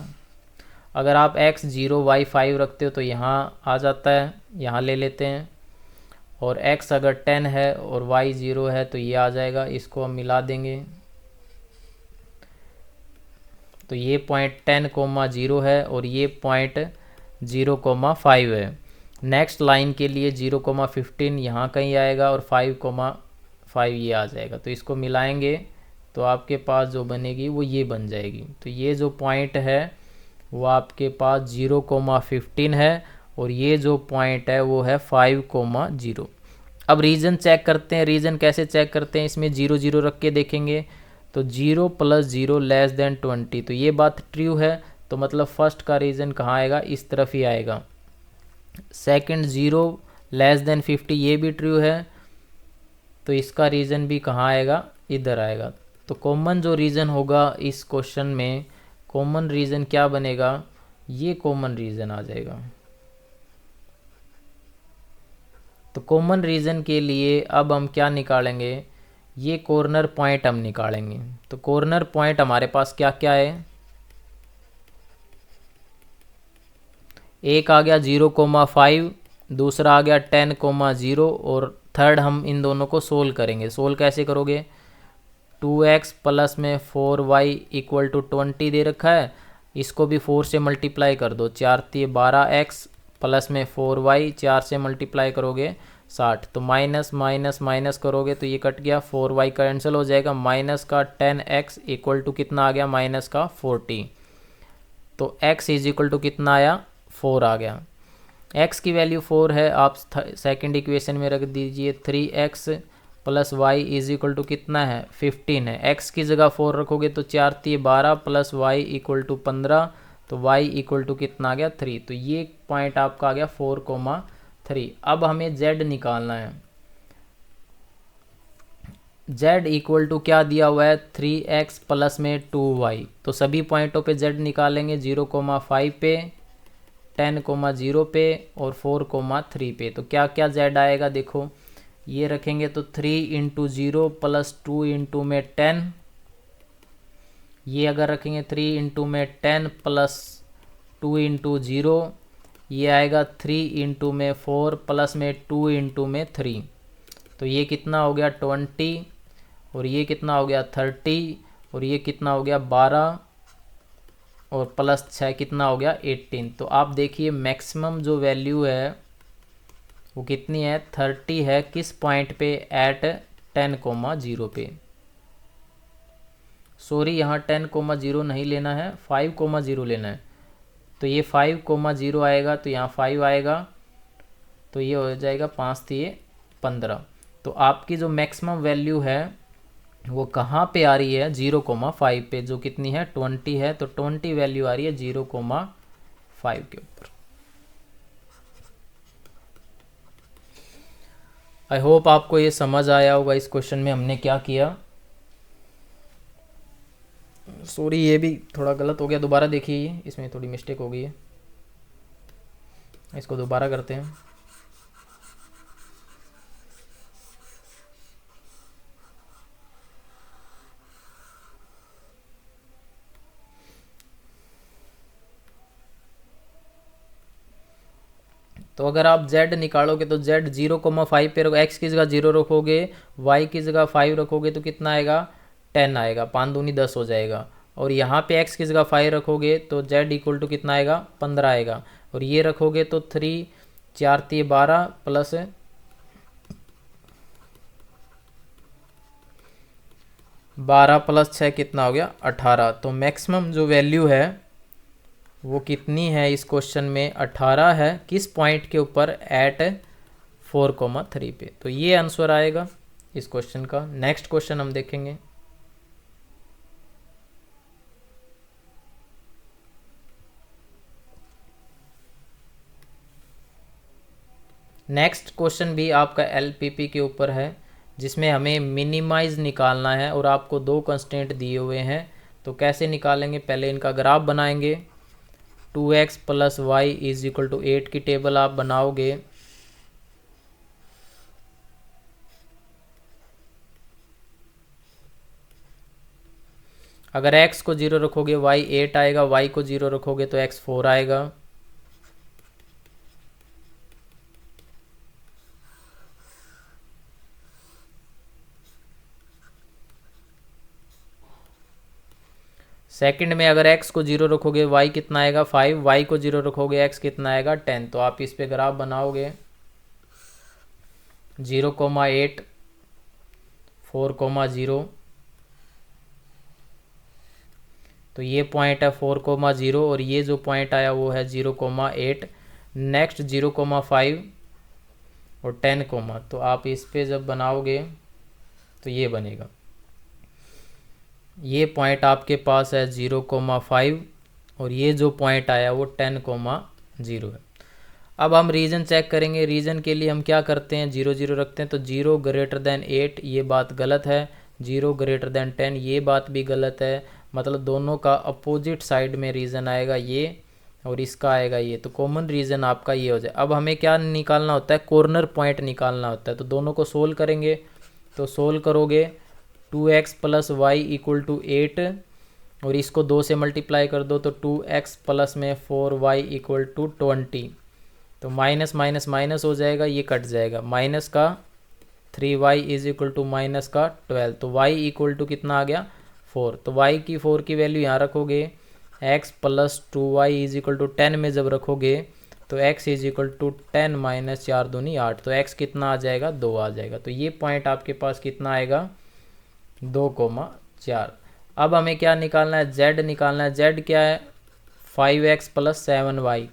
[SPEAKER 1] अगर आप x 0 y 5 रखते हो तो यहाँ आ जाता है, यहाँ ले लेते हैं। और x अगर 10 है और y 0 है तो ये आ जाएगा, इसको हम मिला देंगे। तो ये पॉइंट 10,0 है और ये पॉइंट 0,5 है। नेक्स्ट लाइन के लिए 0,15 यहाँ कहीं आएगा और 5,5 ये आ जाएगा। तो इसको मिलाएंगे तो आपके पास जो बनेगी वो ये बन जाएगी। तो ये जो पॉइंट है वो आपके पास 0,15 है और ये जो पॉइंट है वो है 5,0। अब रीजन चेक करते हैं। रीजन कैसे चेक करते हैं, इसमें 0 0 रख के देखेंगे तो 0 + 0 < 20। तो ये बात ट्रू है, तो मतलब फर्स्ट का रीजन कहाँ आएगा, इस तरफ ही आएगा। सेकंड 0 < 50 ये भी ट्रू है, तो इसका रीज़न भी कहाँ आएगा, इधर आएगा। तो कॉमन जो रीज़न होगा इस क्वेश्चन में, कॉमन रीज़न क्या बनेगा, ये कॉमन रीज़न आ जाएगा। तो कॉमन रीज़न के लिए अब हम क्या निकालेंगे, ये कॉर्नर पॉइंट हम निकालेंगे। तो कॉर्नर पॉइंट हमारे पास क्या क्या है, एक आ गया 0,5, दूसरा आ गया 10,0 और थर्ड हम इन दोनों को सोल्व करेंगे। सोल्व कैसे करोगे, 2x प्लस में 4y इक्वल टू 20 दे रखा है, इसको भी 4 से मल्टीप्लाई कर दो, 4 × 12x प्लस में 4y, 4 से मल्टीप्लाई करोगे 60। तो माइनस माइनस माइनस करोगे तो ये कट गया, 4y कैंसिल हो जाएगा, माइनस का 10x इक्वल टू कितना आ गया, माइनस का 40। तो x इज इक्वल टू कितना आया, 4 आ गया। x की वैल्यू 4 है, आप सेकंड इक्वेशन में रख दीजिए। 3x plus y is equal to कितना है, 15 है। x की जगह 4 रखोगे तो 4 × 12 प्लस वाई इक्वल टू 15, तो y इक्वल टू कितना आ गया, 3। तो ये पॉइंट आपका आ गया 4,3। अब हमें z निकालना है। z इक्वल टू क्या दिया हुआ है, 3x प्लस में 2y। तो सभी पॉइंटों पे z निकालेंगे, 0,5 पे, 10,0 पे और 4,3 पे। तो क्या क्या z आएगा, देखो ये रखेंगे तो 3 × 0 प्लस 2 × में 10, ये अगर रखेंगे 3 × में 10 प्लस 2 × 0, ये आएगा 3 × में 4 प्लस में 2 × में 3। तो ये कितना हो गया 20 और ये कितना हो गया 30 और ये कितना हो गया 12 और प्लस 6 कितना हो गया 18। तो आप देखिए मैक्सिमम जो वैल्यू है वो कितनी है, 30 है। किस पॉइंट पे, एट 10,0 पे। सॉरी यहाँ 10,0 नहीं लेना है, 5,0 लेना है। तो ये 5,0 आएगा तो यहाँ 5 आएगा, तो ये हो जाएगा 5 × 15। तो आपकी जो मैक्सिमम वैल्यू है वो कहाँ पे आ रही है, 0,5 पे, जो कितनी है 20 है। तो 20 वैल्यू आ रही है 0,5 के ऊपर। आई होप आपको ये समझ आया होगा इस क्वेश्चन में हमने क्या किया। सॉरी ये भी थोड़ा गलत हो गया, दोबारा देखिए, ये इसमें थोड़ी मिस्टेक हो गई है, इसको दोबारा करते हैं। तो अगर आप z निकालोगे तो z 0,5 पे रखो, x की जगह 0 रखोगे, y की जगह 5 रखोगे तो कितना आएगा 10 आएगा, 5 दूनी 10 हो जाएगा। और यहाँ पे x की जगह 5 रखोगे तो z इक्वल टू कितना आएगा 15 आएगा। और ये रखोगे तो 3 4 × 12 प्लस 12 प्लस 6 कितना हो गया 18। तो मैक्सिमम जो वैल्यू है वो कितनी है इस क्वेश्चन में, 18 है। किस पॉइंट के ऊपर, एट 4,3 पे। तो ये आंसर आएगा इस क्वेश्चन का। नेक्स्ट क्वेश्चन हम देखेंगे। नेक्स्ट क्वेश्चन भी आपका एलपीपी के ऊपर है, जिसमें हमें मिनिमाइज निकालना है और आपको दो कंस्टेंट दिए हुए हैं। तो कैसे निकालेंगे, पहले इनका ग्राफ बनाएंगे। 2x plus y is equal to 8 की टेबल आप बनाओगे। अगर x को 0 रखोगे y 8 आएगा, y को 0 रखोगे तो x 4 आएगा। सेकंड में अगर x को 0 रखोगे y कितना आएगा 5, y को 0 रखोगे x कितना आएगा 10। तो आप इस पे ग्राफ बनाओगे 0,8 4,0। तो ये पॉइंट है 4,0 और ये जो पॉइंट आया वो है 0,8। नेक्स्ट 0,5 और 10, तो आप इस पे जब बनाओगे तो ये बनेगा। ये पॉइंट आपके पास है 0,5 और ये जो पॉइंट आया वो 10,0 है। अब हम रीजन चेक करेंगे। रीजन के लिए हम क्या करते हैं, 0 0 रखते हैं। तो 0 ग्रेटर देन 8 ये बात गलत है, 0 ग्रेटर देन 10 ये बात भी गलत है। मतलब दोनों का अपोजिट साइड में रीजन आएगा ये और इसका आएगा ये। तो कॉमन रीजन आपका ये हो जाए। अब हमें क्या निकालना होता है, कॉर्नर पॉइंट निकालना होता है। तो दोनों को सोल्व करेंगे। तो सोल्व करोगे 2x plus Y equal to 8 और इसको 2 से मल्टीप्लाई कर दो तो 2x प्लस में 4y इक्वल टू 20। तो माइनस माइनस माइनस हो जाएगा, ये कट जाएगा। माइनस का 3y is equal to minus का 12। तो y इक्वल टू कितना आ गया 4। तो y की 4 की वैल्यू यहाँ रखोगे। x plus 2y is equal to 10 में जब रखोगे तो x is equal to 10 minus 4 दूनी 8। तो x कितना आ जाएगा 2 आ जाएगा। तो ये पॉइंट आपके पास कितना आएगा 2,4। अब हमें क्या निकालना है, z निकालना है। z क्या है 5x प्लस 7y।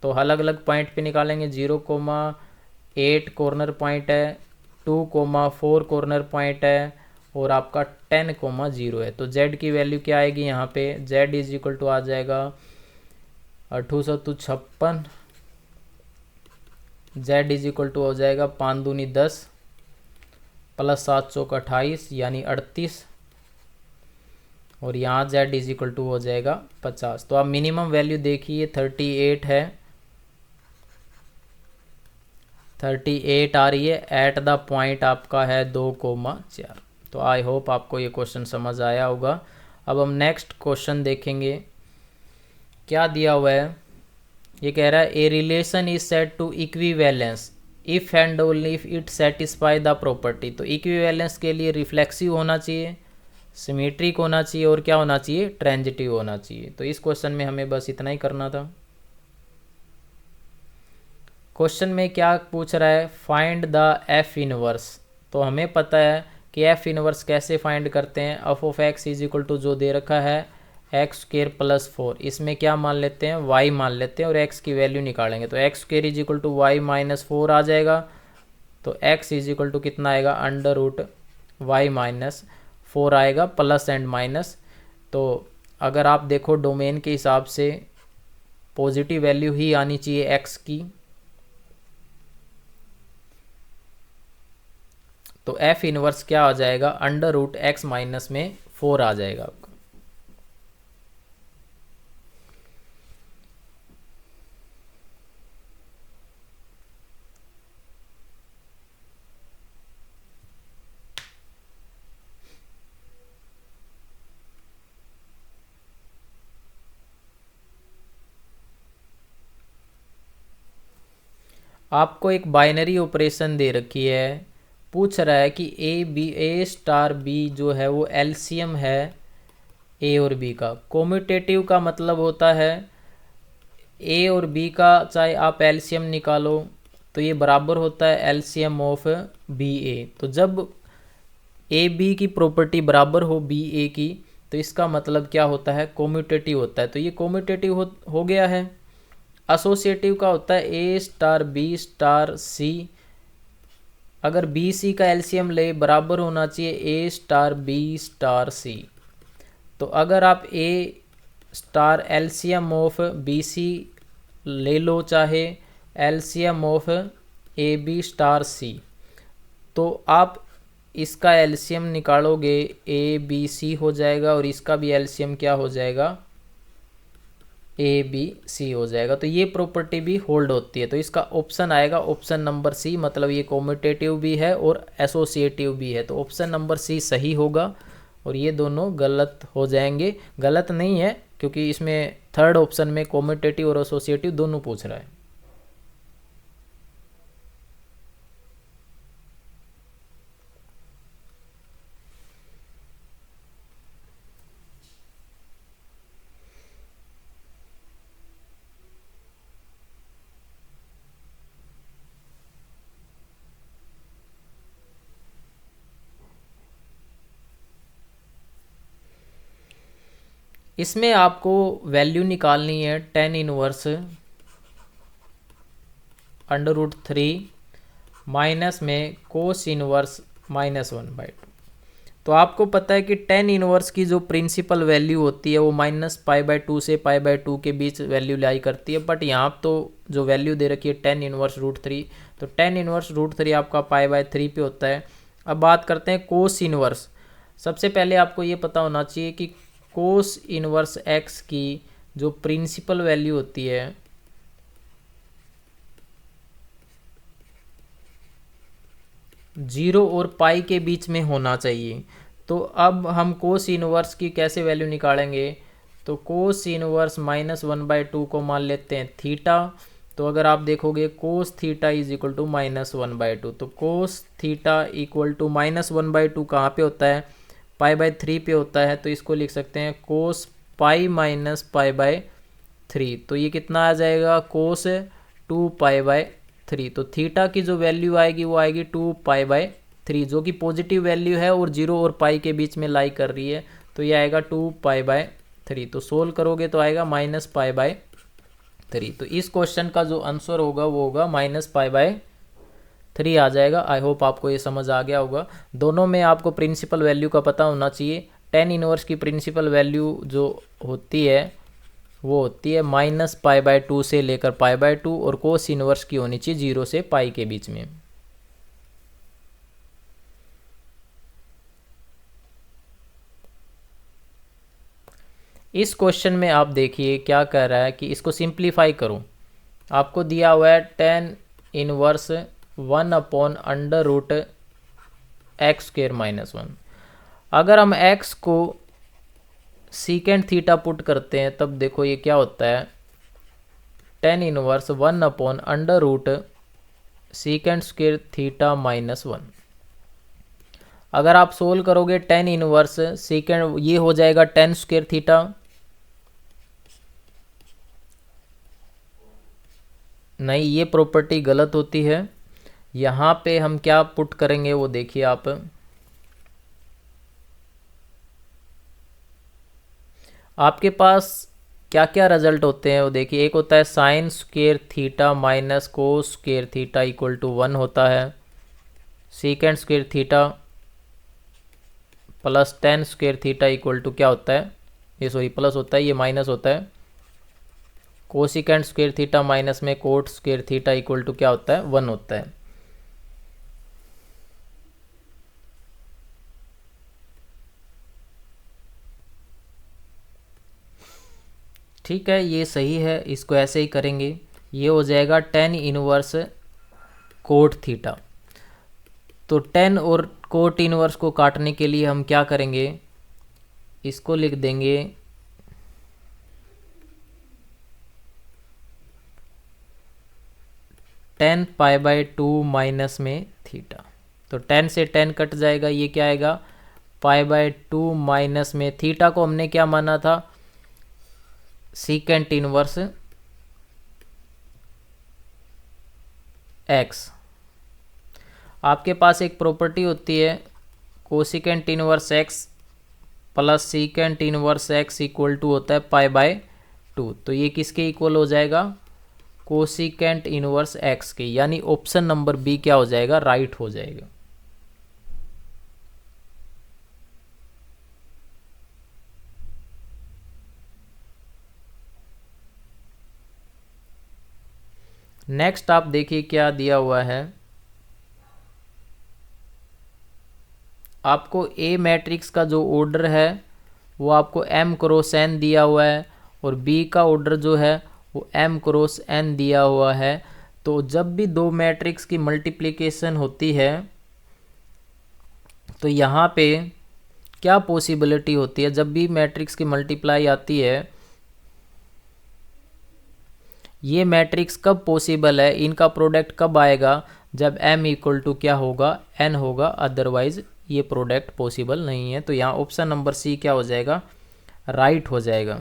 [SPEAKER 1] तो अलग अलग पॉइंट पे निकालेंगे। 0,8 कॉर्नर पॉइंट है, 2,4 कॉर्नर पॉइंट है और आपका 10,0 है। तो z की वैल्यू क्या आएगी यहाँ पे, z इज इक्वल टू आ जाएगा 856। z इज इक्वल टू हो जाएगा 5 दूनी 10 प्लस 7 चौक 28 यानी 38 और यहाँ z इज इक्वल टू हो जाएगा 50। तो आप मिनिमम वैल्यू देखिए 38 है, 38 आ रही है। एट द पॉइंट आपका है 2,4। तो आई होप आपको ये क्वेश्चन समझ आया होगा। अब हम नेक्स्ट क्वेश्चन देखेंगे। क्या दिया हुआ है, ये कह रहा है a relation is set to equivalence if and only if it satisfy the property. तो इक्विवेलेंस के लिए रिफ्लेक्सिव होना चाहिए, सिमेट्रिक होना चाहिए और क्या होना चाहिए, ट्रांजिटिव होना चाहिए। तो इस क्वेश्चन में हमें बस इतना ही करना था। क्वेश्चन में क्या पूछ रहा है, फाइंड द एफ इनवर्स। तो हमें पता है कि एफ इनवर्स कैसे फाइंड करते हैं। F of x is equal to जो दे रखा है एक्स स्क्र प्लस 4, इसमें क्या मान लेते हैं वाई मान लेते हैं और एक्स की वैल्यू निकालेंगे। तो x square is equal to y minus 4 आ जाएगा। तो एक्स इज इक्वल टू कितना आएगा अंडर रूट वाई माइनस 4 आएगा, प्लस एंड माइनस। तो अगर आप देखो डोमेन के हिसाब से पॉजिटिव वैल्यू ही आनी चाहिए एक्स की। तो एफ इनवर्स क्या आ जाएगा अंडर रूट एक्स माइनस में 4 आ जाएगा आपका। आपको एक बाइनरी ऑपरेशन दे रखी है, पूछ रहा है कि ए स्टार बी जो है वो एलसीएम है ए और बी का। कोम्यूटेटिव का मतलब होता है ए और बी का चाहे आप एलसीएम निकालो तो ये बराबर होता है एलसीएम ऑफ बी ए। तो जब ए बी की प्रॉपर्टी बराबर हो बी ए की तो इसका मतलब क्या होता है, कोम्यूटेटिव होता है। तो ये कोम्यूटेटिव हो गया है। एसोसिएटिव का होता है A star B star C. अगर बी सी का एलसीएम ले बराबर होना चाहिए A star B star C. तो अगर आप A star LCM of B C ले लो चाहे LCM of A B star C. तो आप इसका एलसीएम निकालोगे, ए बी सी हो जाएगा, और इसका भी एलसीएम क्या हो जाएगा, ए बी सी हो जाएगा। तो ये प्रॉपर्टी भी होल्ड होती है। तो इसका ऑप्शन आएगा ऑप्शन नंबर सी, मतलब ये कॉम्यूटेटिव भी है और एसोसिएटिव भी है। तो ऑप्शन नंबर सी सही होगा, और ये दोनों गलत हो जाएंगे। गलत नहीं है, क्योंकि इसमें थर्ड ऑप्शन में कॉम्यूटेटिव और एसोसिएटिव दोनों पूछ रहा है। इसमें आपको वैल्यू निकालनी है टेन इनवर्स √3 माइनस में कोस इनवर्स -1/2। तो आपको पता है कि टेन इनवर्स की जो प्रिंसिपल वैल्यू होती है वो -π/2 से π/2 के बीच वैल्यू लाई करती है। बट यहाँ तो जो वैल्यू दे रखी है टेन इनवर्स √3, तो टेन इनवर्स √3 आपका π/3 पे होता है। अब बात करते हैं कोस इनवर्स। सबसे पहले आपको ये पता होना चाहिए कि कोस इनवर्स x की जो प्रिंसिपल वैल्यू होती है 0 और पाई के बीच में होना चाहिए। तो अब हम कोस इनवर्स की कैसे वैल्यू निकालेंगे, तो कोस इनवर्स -1/2 को मान लेते हैं थीटा। तो अगर आप देखोगे cos theta is equal to -1/2, तो कोस थीटा इक्वल टू -1/2 कहाँ पे होता है, π/3 पे होता है। तो इसको लिख सकते हैं कोस पाई माइनस π/3। तो ये कितना आ जाएगा, कोस 2π/3। तो थीटा की जो वैल्यू आएगी वो आएगी 2π/3, जो कि पॉजिटिव वैल्यू है और 0 और पाई के बीच में लाई कर रही है। तो ये आएगा 2π/3। तो सोल्व करोगे तो आएगा -π/3। तो इस क्वेश्चन का जो आंसर होगा वो होगा -π/3 आ जाएगा। आई होप आपको ये समझ आ गया होगा। दोनों में आपको प्रिंसिपल वैल्यू का पता होना चाहिए। टेन इनवर्स की प्रिंसिपल वैल्यू जो होती है वो होती है -π/2 से लेकर π/2, और कोस इनवर्स की होनी चाहिए 0 से पाई के बीच में। इस क्वेश्चन में आप देखिए क्या कह रहा है कि इसको सिंप्लीफाई करो। आपको दिया हुआ है टेन इनवर्स 1/√x²-1। अगर हम x को सीकेंड थीटा पुट करते हैं तब देखो ये क्या होता है, टेन इनवर्स 1/√σ²θ-1। अगर आप सोल्व करोगे टेन इनवर्स सीकेंड, ये हो जाएगा tan²θ। नहीं, ये प्रॉपर्टी गलत होती है। यहाँ पे हम क्या पुट करेंगे वो देखिए आप। आपके पास क्या क्या रिजल्ट होते हैं वो देखिए। एक होता है sin² minus cos² equal to 1 होता है, sec² plus tan² equal to क्या होता है, ये सॉरी प्लस होता है, ये माइनस होता है। cosec² माइनस में cot² इक्वल टू क्या होता है, 1 होता है। ठीक है, ये सही है, इसको ऐसे ही करेंगे। ये हो जाएगा टेन इनवर्स कोट थीटा। तो टेन और कोट इनवर्स को काटने के लिए हम क्या करेंगे, इसको लिख देंगे tan π/2 माइनस में थीटा। तो 10 से 10 कट जाएगा, ये क्या आएगा π/2 माइनस में थीटा को हमने क्या माना था, सीकेंट इनवर्स x। आपके पास एक प्रॉपर्टी होती है cosecant inverse x plus secant inverse x equal to होता है π/2। तो ये किसके इक्वल हो जाएगा, कोसिकेंट इनवर्स x के, यानी ऑप्शन नंबर बी क्या हो जाएगा, राइट हो जाएगा। नेक्स्ट आप देखिए क्या दिया हुआ है, आपको ए मैट्रिक्स का जो ऑर्डर है वो आपको m क्रॉस n दिया हुआ है और b का ऑर्डर जो है वो m क्रॉस n दिया हुआ है। तो जब भी दो मैट्रिक्स की मल्टीप्लिकेशन होती है तो यहाँ पे क्या पॉसिबिलिटी होती है, जब भी मैट्रिक्स की मल्टीप्लाई आती है ये मैट्रिक्स कब पॉसिबल है, इनका प्रोडक्ट कब आएगा, जब m इक्वल टू क्या होगा, n होगा, अदरवाइज ये प्रोडक्ट पॉसिबल नहीं है। तो यहाँ ऑप्शन नंबर सी क्या हो जाएगा, राइट हो जाएगा।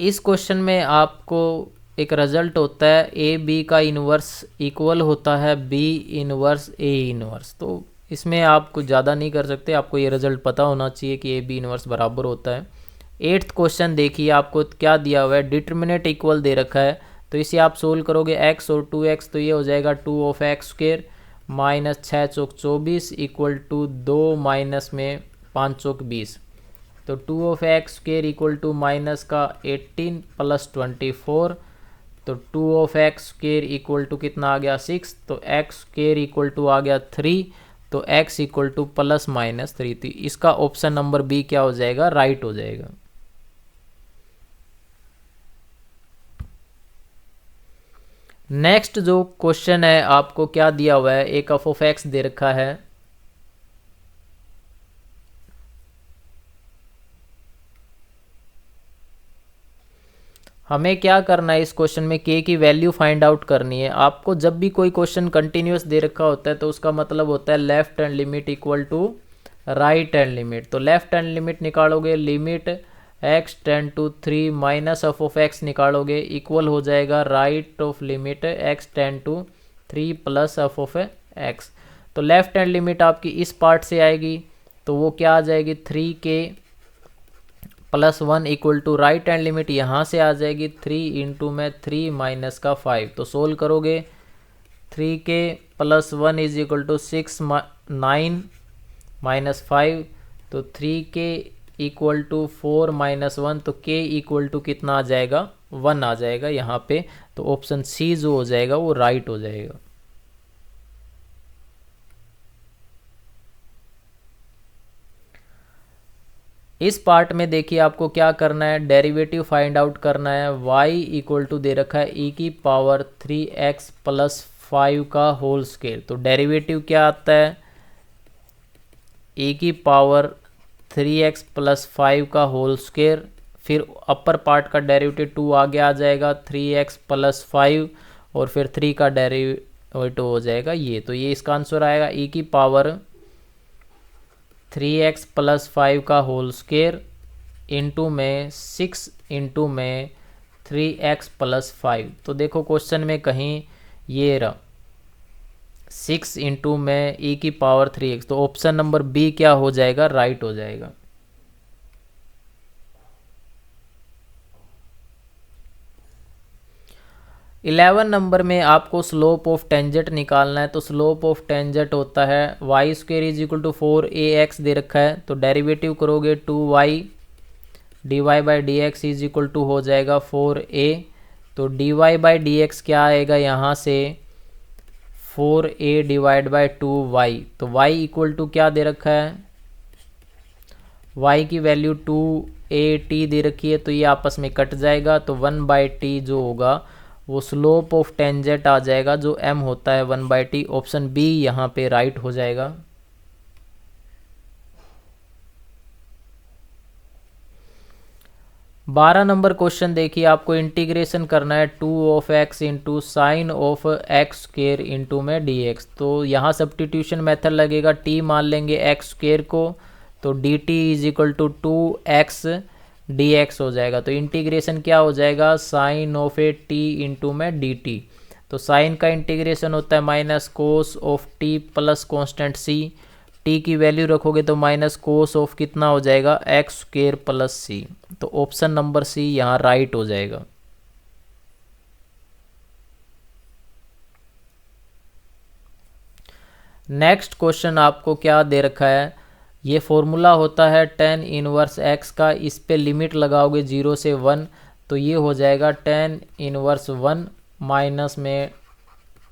[SPEAKER 1] इस क्वेश्चन में आपको एक रिजल्ट होता है ए बी का इन्वर्स इक्वल होता है बी इन्वर्स ए इन्वर्स। तो इसमें आप कुछ ज़्यादा नहीं कर सकते, आपको ये रिजल्ट पता होना चाहिए कि ए बी इन्वर्स बराबर होता है। 8th क्वेश्चन देखिए आपको क्या दिया हुआ है, डिटर्मिनेंट इक्वल दे रखा है। तो इसे आप सोल्व करोगे x और 2x, तो ये हो जाएगा 2 ऑफ एक्स स्क्वेयर माइनस 6 चौक 24 इक्वल टू 2 माइनस में 5 चौक 20। तो 2 of x square equal to minus का 18 प्लस 24। तो 2 of x square equal to कितना आ गया 6। तो एक्स स्क्वेयर इक्वल टू आ गया 3। तो x equal to plus minus 3। तो इसका ऑप्शन नंबर बी क्या हो जाएगा, राइट हो जाएगा। नेक्स्ट जो क्वेश्चन है आपको क्या दिया हुआ है, एक एफ ऑफ एक्स दे रखा है। हमें क्या करना है इस क्वेश्चन में, k की वैल्यू फाइंड आउट करनी है। आपको जब भी कोई क्वेश्चन कंटिन्यूअस दे रखा होता है तो उसका मतलब होता है left hand limit equal to right hand limit. तो लेफ्ट हैंड लिमिट निकालोगे, limit x tend to 3 minus f of x निकालोगे, इक्वल हो जाएगा right of limit x tend to 3 plus f of x. तो लेफ्ट हैंड लिमिट आपकी इस part से आएगी, तो वो क्या आ जाएगी 3k plus 1 equal to right hand limit यहाँ से आ जाएगी 3 इंटू में 3 माइनस का 5। तो सोल्व करोगे 3k plus 1 is equal to 6 9 minus 5। तो 3k इक्वल टू 4 माइनस 1। तो k इक्वल टू कितना आ जाएगा, 1 आ जाएगा यहाँ पे। तो ऑप्शन सी जो हो जाएगा वो राइट हो जाएगा। इस पार्ट में देखिए आपको क्या करना है, डेरिवेटिव फाइंड आउट करना है। y इक्वल टू दे रखा है e की पावर 3x प्लस 5 का होल स्क्वायर। तो डेरिवेटिव क्या आता है, e की पावर 3x प्लस 5 का होल स्क्वायर, फिर अपर पार्ट का डेरिवेटिव 2 आगे आ जाएगा 3x प्लस 5 और फिर 3 का डेरिवेटिव हो जाएगा ये। तो ये इसका आंसर आएगा e की पावर 3x प्लस 5 का होल स्क्वायर इंटू में 6 इंटू में 3x प्लस 5। तो देखो क्वेश्चन में कहीं ये रहा 6 इंटू में e की पावर 3x। तो ऑप्शन नंबर बी क्या हो जाएगा, राइट हो जाएगा। इलेवन नंबर में आपको स्लोप ऑफ टेंजेंट निकालना है। तो स्लोप ऑफ टेंजेंट होता है y square is equal to 4ax दे रखा है। तो डेरिवेटिव करोगे 2y dy by D x is equal to हो जाएगा 4a। तो dy बाई डी एक्स क्या आएगा यहाँ से 4a डिवाइड बाई 2y। तो y इक्वल टू क्या दे रखा है, y की वैल्यू 2at दे रखी है। तो ये आपस में कट जाएगा, तो 1/t जो होगा वो स्लोप ऑफ टेंजेंट आ जाएगा, जो m होता है 1/t। ऑप्शन बी यहाँ पे राइट हो जाएगा। बारह नंबर क्वेश्चन देखिए आपको इंटीग्रेशन करना है 2 of X into sine of x square into में dx। तो यहाँ सब्स्टिट्यूशन मेथड लगेगा, t मान लेंगे एक्स स्क्वेयर को, तो dt is equal to 2x dx हो जाएगा। तो इंटीग्रेशन क्या हो जाएगा, sine of a t into में dt। तो साइन का इंटीग्रेशन होता है minus cos of t plus constant c। t की वैल्यू रखोगे तो माइनस कोस ऑफ कितना हो जाएगा, एक्स स्क्वेयर प्लस सी। तो ऑप्शन नंबर सी यहाँ राइट हो जाएगा। नेक्स्ट क्वेश्चन आपको क्या दे रखा है, ये फॉर्मूला होता है tan इनवर्स x का, इस पे लिमिट लगाओगे 0 से 1 तो ये हो जाएगा tan इनवर्स 1 माइनस में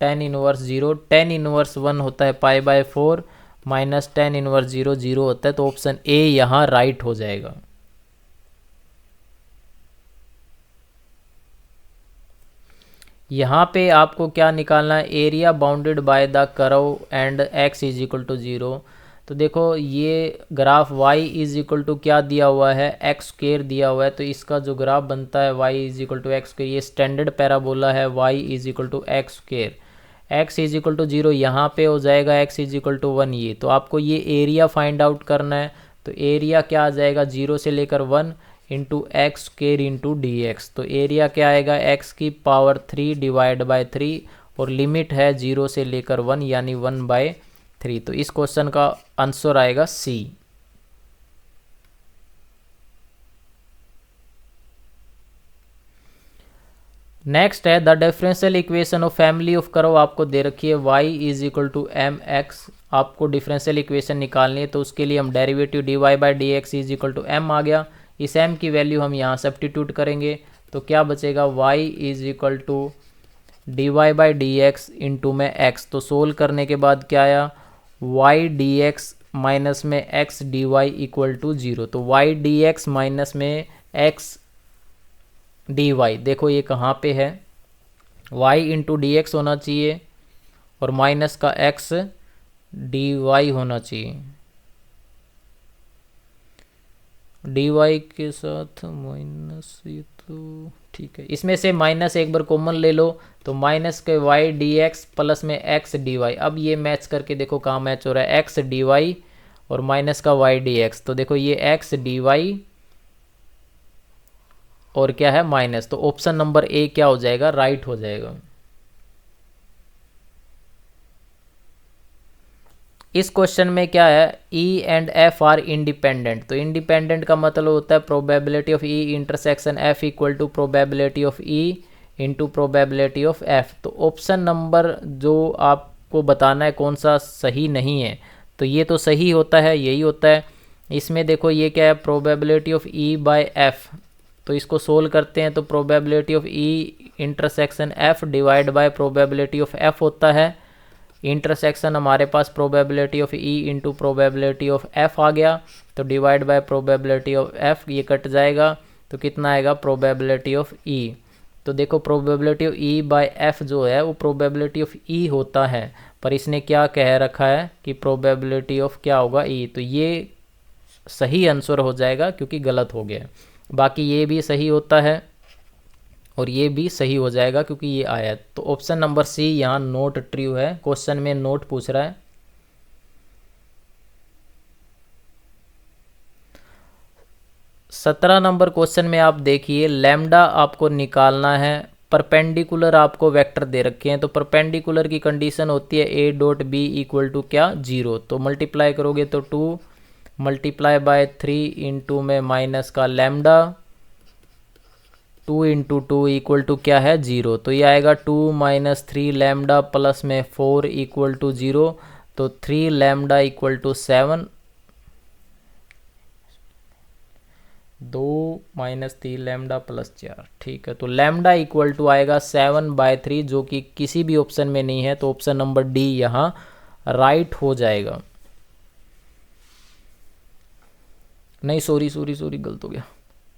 [SPEAKER 1] tan इनवर्स 0। tan इनवर्स 1 होता है π/4 माइनस tan इनवर्स 0 0 होता है, तो ऑप्शन ए यहाँ राइट हो जाएगा। यहाँ पे आपको क्या निकालना है, area bounded by the curve and x is equal to 0। तो देखो ये graph y is equal to क्या दिया हुआ है, x स्क्वायर दिया हुआ है, तो इसका जो ग्राफ बनता है y is equal to x square, ये स्टैंडर्ड पैराबोला है y is equal to x square. x is equal to 0 यहाँ पे हो जाएगा, x इज इक्वल टू 1 ये, तो आपको ये एरिया फाइंड आउट करना है। तो एरिया क्या आ जाएगा, 0 से लेकर 1 into x square into D x. तो एरिया क्या आएगा, x की पावर 3 डिवाइड बाय 3 और लिमिट है 0 से लेकर 1 यानी 1/3। तो इस क्वेश्चन का आंसर आएगा सी। नेक्स्ट है the differential equation of family of curve, आपको दे रखी है y is equal to M X. आपको डिफरेंशियल इक्वेशन निकालनी है, तो उसके लिए हम derivative dy by D x is equal to M आ गया। इस m की वैल्यू हम यहाँ सब्स्टिट्यूट करेंगे, तो क्या बचेगा, y is equal to d y by D x into में x। तो सोल्व करने के बाद क्या आया, y डी एक्स माइनस में x d y equal to 0। तो y डी एक्स माइनस में x डी वाई, देखो ये कहाँ पे है, y इंटू डी एक्स होना चाहिए और माइनस का x डी वाई होना चाहिए। डी वाई के साथ माइनस, ये तो ठीक है, इसमें से माइनस एक बार कॉमन ले लो, तो माइनस के y डी एक्स प्लस में x डी वाई। अब ये मैच करके देखो कहाँ मैच हो रहा है, x डी वाई और माइनस का y डी एक्स। तो देखो ये x डी वाई और क्या है माइनस, तो ऑप्शन नंबर ए क्या हो जाएगा, राइट हो जाएगा। इस क्वेश्चन में क्या है, E and F are independent. तो इंडिपेंडेंट का मतलब होता है probability of E intersection F equal to probability of E into probability of F। तो ऑप्शन नंबर जो आपको बताना है कौन सा सही नहीं है, तो ये तो सही होता है, यही होता है। इसमें देखो ये क्या है, probability of E by F। तो इसको सोल्व करते हैं, तो probability of E intersection F divide by probability of F होता है। इंटरसेक्शन हमारे पास probability of E into probability of F आ गया, तो divide by probability of F, ये कट जाएगा, तो कितना आएगा, प्रोबेबिलिटी ऑफ E। तो देखो probability of E by F जो है वो प्रोबेबिलिटी ऑफ E होता है, पर इसने क्या कह रखा है कि प्रोबेबिलिटी ऑफ क्या होगा, E। तो ये सही आंसर हो जाएगा क्योंकि गलत हो गया। बाकी ये भी सही होता है और ये भी सही हो जाएगा क्योंकि ये आया। तो ऑप्शन नंबर सी यहाँ नोट ट्रू है, क्वेश्चन में नोट पूछ रहा है। सत्रह नंबर क्वेश्चन में आप देखिए, लैम्डा आपको निकालना है, परपेंडिकुलर आपको वेक्टर दे रखे हैं। तो परपेंडिकुलर की कंडीशन होती है a dot b equal to क्या, 0। तो मल्टीप्लाई करोगे तो 2 मल्टीप्लाई बाय 3 इंटू में माइनस का लैम्डा 2 इंटू 2 इक्वल टू क्या है, 0। तो ये आएगा 2 माइनस 3 लैम्डा प्लस में 4 इक्वल टू 0। तो 3 lambda equal to 7, 2 minus 3 lambda plus 4, ठीक है। तो लैम्डा इक्वल टू आएगा 7/3, जो कि किसी भी ऑप्शन में नहीं है, तो ऑप्शन नंबर डी यहाँ राइट हो जाएगा। नहीं सॉरी गलत हो गया,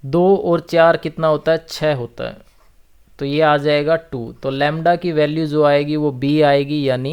[SPEAKER 1] 2 और 4 कितना होता है, 6 होता है, तो ये आ जाएगा 2। तो लैम्डा की वैल्यू जो आएगी वो b आएगी, यानी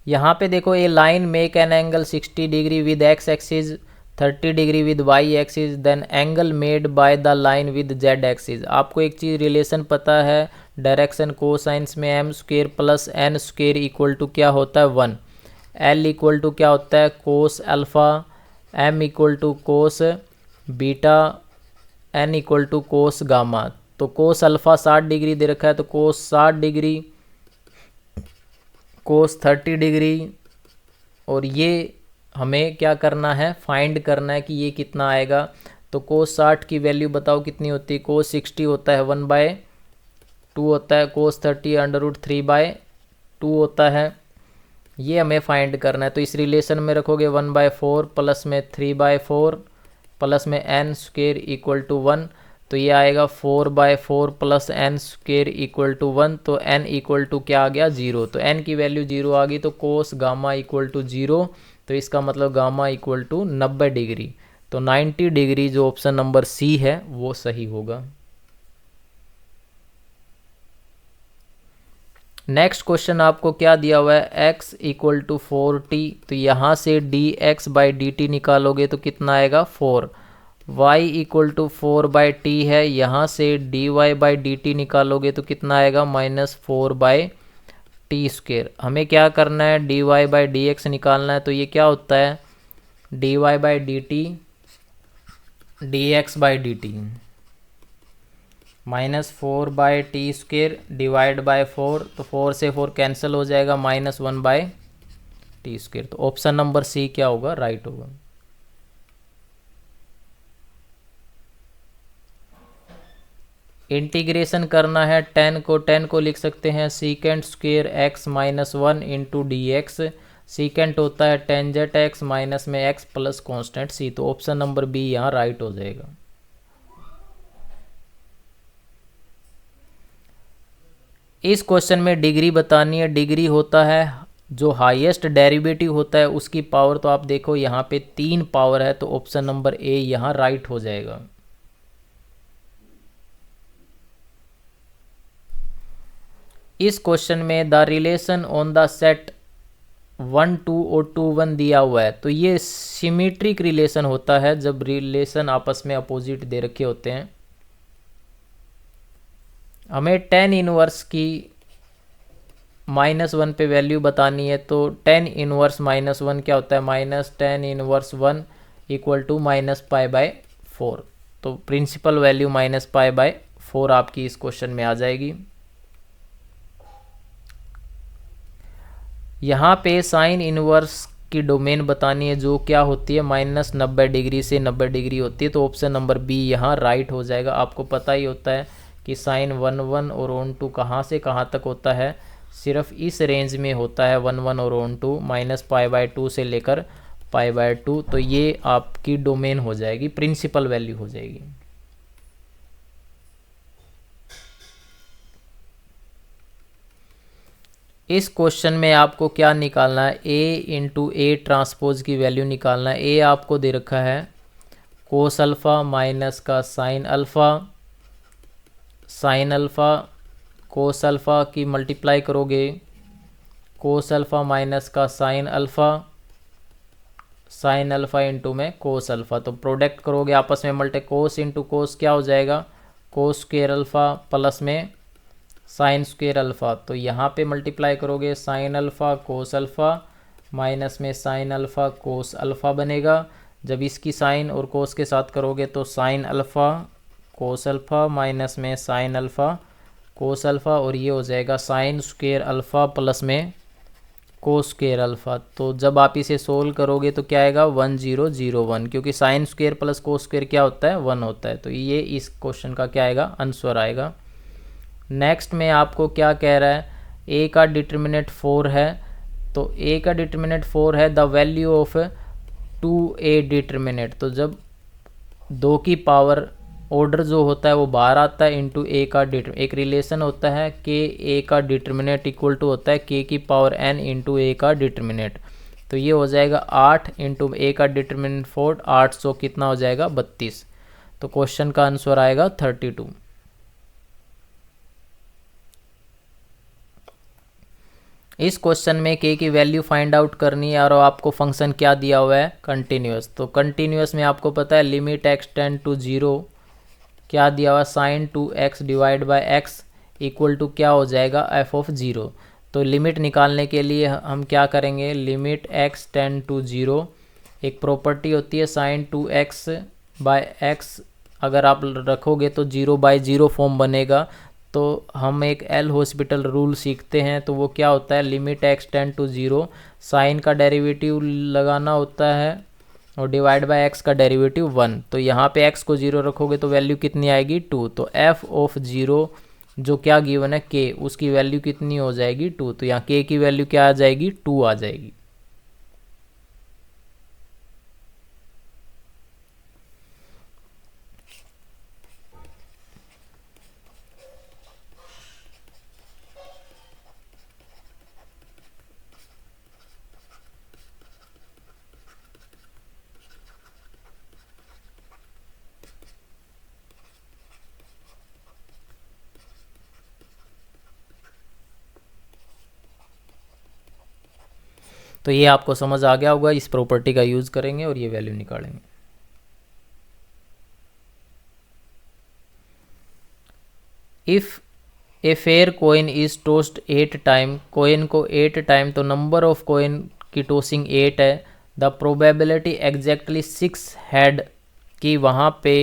[SPEAKER 1] यहाँ पे देखो, a line make an angle 60 degree with x axis 30 degree with y axis, then angle made by the line with z axis. आपको एक चीज़ रिलेशन पता है, डायरेक्शन कोसाइंस में m square plus n square equal to क्या होता है, 1। l equal to क्या होता है, cos alpha, m equal to cos beta, n equal to cos gamma. तो कोस अल्फ़ा 60 डिग्री दे रखा है, तो कोस 60 डिग्री, कोस 30 डिग्री, और ये हमें क्या करना है, फाइंड करना है कि ये कितना आएगा। तो कोस 60 की वैल्यू बताओ कितनी होती है। कोस 60 होता है 1/2 होता है। कोस 30 √3/2 होता है। ये हमें फाइंड करना है। तो इस रिलेशन में रखोगे 1/4 प्लस में 3/4 प्लस में n स्क्वेयर इक्वल टू 1। तो ये आएगा 4/4 plus n square equal to 1। तो n इक्वल टू क्या आ गया 0। तो n की वैल्यू 0 आ गई। तो कोस गामा इक्वल टू 0। तो इसका मतलब गामा इक्वल टू 90 डिग्री। तो 90 डिग्री जो ऑप्शन नंबर सी है वो सही होगा। नेक्स्ट क्वेश्चन आपको क्या दिया हुआ है, x इक्वल टू 4t। तो यहाँ से dx/dt निकालोगे तो कितना आएगा 4। y इक्वल टू 4/t है, यहाँ से dy/dt निकालोगे तो कितना आएगा -4/t²। हमें क्या करना है, dy/dx निकालना है। तो ये क्या होता है dy/dt dx/dt -4/t² divide by 4। तो 4 से 4 कैंसिल हो जाएगा, -1/t²। तो ऑप्शन नंबर सी क्या होगा, राइट होगा। इंटीग्रेशन करना है 10 को लिख सकते हैं secant square x -1 into dx। Secant होता है tan z x माइनस में x प्लस कॉन्स्टेंट c। तो ऑप्शन नंबर बी यहाँ राइट हो जाएगा। इस क्वेश्चन में डिग्री बतानी है। डिग्री होता है जो हाईएस्ट डेरिवेटिव होता है उसकी पावर। तो आप देखो यहाँ पे 3 पावर है। तो ऑप्शन नंबर ए यहाँ राइट हो जाएगा। इस क्वेश्चन में the relation on the set 1 2 और 2 1 दिया हुआ है। तो ये सिमेट्रिक रिलेशन होता है जब रिलेशन आपस में अपोजिट दे रखे होते हैं। हमें tan इनवर्स की -1 पे वैल्यू बतानी है। तो tan इनवर्स -1 क्या होता है, -tan इनवर्स 1 इक्वल टू -π/4। तो प्रिंसिपल वैल्यू -π/4 आपकी इस क्वेश्चन में आ जाएगी। यहाँ पे साइन इनवर्स की डोमेन बतानी है जो क्या होती है -90 डिग्री से 90 डिग्री होती है। तो ऑप्शन नंबर बी यहाँ राइट हो जाएगा। आपको पता ही होता है कि साइन 1 1 और ऑन 2 कहाँ से कहाँ तक होता है, सिर्फ इस रेंज में होता है 1 1 और ऑन 2 -π/2 से लेकर π/2। तो ये आपकी डोमेन हो जाएगी, प्रिंसिपल वैल्यू हो जाएगी। इस क्वेश्चन में आपको क्या निकालना है, a इंटू ए ट्रांसपोज की वैल्यू निकालना है। a आपको दे रखा है कोस अल्फ़ा माइनस का साइन अल्फ़ा कोस अल्फ़ा की मल्टीप्लाई करोगे कोस अल्फ़ा माइनस का साइन अल्फ़ा इंटू में कोस अल्फ़ा। तो प्रोडक्ट करोगे आपस में मल्टी, कोस इंटू कोस क्या हो जाएगा कोस स्क्वेयर अल्फ़ा प्लस में साइन स्क्वेयर अल्फ़ा। तो यहाँ पे मल्टीप्लाई करोगे sine alpha cos alpha minus में साइन अल्फ़ा कोस अल्फ़ा बनेगा। जब इसकी साइन और कोस के साथ करोगे तो sine alpha cos alpha minus में साइन अल्फ़ा कोस अल्फ़ा, और ये हो जाएगा साइन स्क्वेयर अल्फ़ा प्लस में कोस स्क्वेयर अल्फ़ा। तो जब आप इसे सोल्व करोगे तो क्या आएगा 1001, क्योंकि sine square plus cos square क्या होता है 1 होता है। तो ये इस क्वेश्चन का क्या आएगा आंसर आएगा। नेक्स्ट में आपको क्या कह रहा है, a का डिटर्मिनेंट 4 है। तो a का डिटर्मिनेंट 4 है, the value of 2a determinant. तो जब 2 की पावर ऑर्डर जो होता है वो बाहर आता है इंटू a का एक रिलेशन होता है कि a का डिटर्मिनेंट इक्वल टू होता है k की पावर n इंटू a का डिटर्मिनेंट। तो ये हो जाएगा 8 इंटू a का डिटर्मिनेंट 4, 800 कितना हो जाएगा 32। तो क्वेश्चन का आंसर आएगा 32। इस क्वेश्चन में k की वैल्यू फाइंड आउट करनी है और आपको फंक्शन क्या दिया हुआ है कंटिन्यूअस। तो कंटिन्यूअस में आपको पता है लिमिट x टेंड टू 0 क्या दिया हुआ sine 2x divide by x equal to क्या हो जाएगा f(0). तो लिमिट निकालने के लिए हम क्या करेंगे, लिमिट x टेंड टू 0 एक प्रॉपर्टी होती है साइन 2x बाय x, अगर आप रखोगे तो 0/0 फॉर्म बनेगा। तो हम एक एल हॉस्पिटल रूल सीखते हैं, तो वो क्या होता है limit x tend to 0 sine का डेरिवेटिव लगाना होता है और डिवाइड बाय एक्स का डेरिवेटिव 1, तो यहाँ पे एक्स को 0 रखोगे तो वैल्यू कितनी आएगी 2। तो एफ ऑफ 0 जो क्या गिवन है के, उसकी वैल्यू कितनी हो जाएगी 2। तो यहाँ के की वैल्यू क्या आ जाएगी 2 आ जाएगी। तो ये आपको समझ आ गया होगा, इस प्रॉपर्टी का यूज़ करेंगे और ये वैल्यू निकालेंगे। If a fair coin is tossed 8 time, coin को 8 टाइम, तो नंबर ऑफ कोइन की टोसिंग 8 है। द प्रोबेबिलिटी एग्जैक्टली 6 हेड की वहाँ पे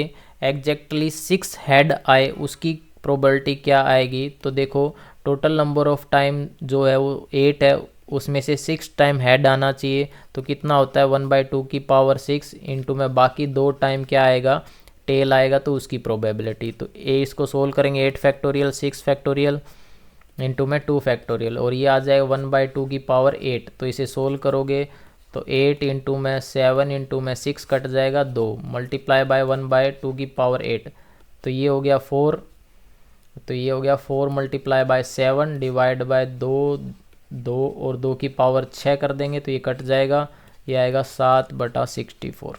[SPEAKER 1] एग्जैक्टली 6 हेड आए, उसकी प्रोबेबिलिटी क्या आएगी। तो देखो टोटल नंबर ऑफ टाइम जो है वो 8 है, उसमें से 6 टाइम हेड आना चाहिए, तो कितना होता है 1/2 की पावर 6 इंटू में बाकी 2 टाइम क्या आएगा टेल आएगा, तो उसकी प्रोबेबिलिटी। तो ए इसको सोल्व करेंगे 8 फैक्टोरियल 6 फैक्टोरियल इंटू में 2 फैक्टोरियल, और ये आ जाएगा 1/2 की पावर 8। तो इसे सोल्व करोगे तो 8 इंटू में 7 इंटू में 6 कट जाएगा 2, मल्टीप्लाई बाय 1/2 की पावर 8, तो ये हो गया 4। तो ये हो गया 4 मल्टीप्लाई बाय 7 डिवाइड बाय 2 और 2 की पावर 6 कर देंगे तो ये कट जाएगा, ये आएगा 7/64।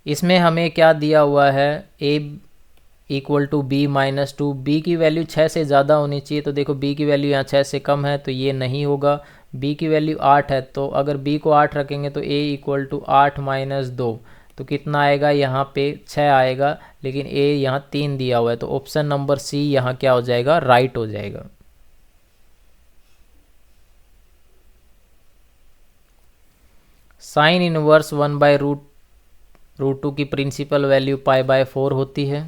[SPEAKER 1] इसमें हमें क्या दिया हुआ है, a equal to b minus 2, b की वैल्यू 6 से ज़्यादा होनी चाहिए। तो देखो b की वैल्यू यहाँ 6 से कम है तो ये नहीं होगा। b की वैल्यू 8 है, तो अगर b को 8 रखेंगे तो a इक्वल टू 8 माइनस 2, तो कितना आएगा यहाँ पे 6 आएगा, लेकिन a यहाँ 3 दिया हुआ है, तो ऑप्शन नंबर सी यहाँ क्या हो जाएगा राइट हो जाएगा। साइन इनवर्स 1/√2 की प्रिंसिपल वैल्यू π/4 होती है।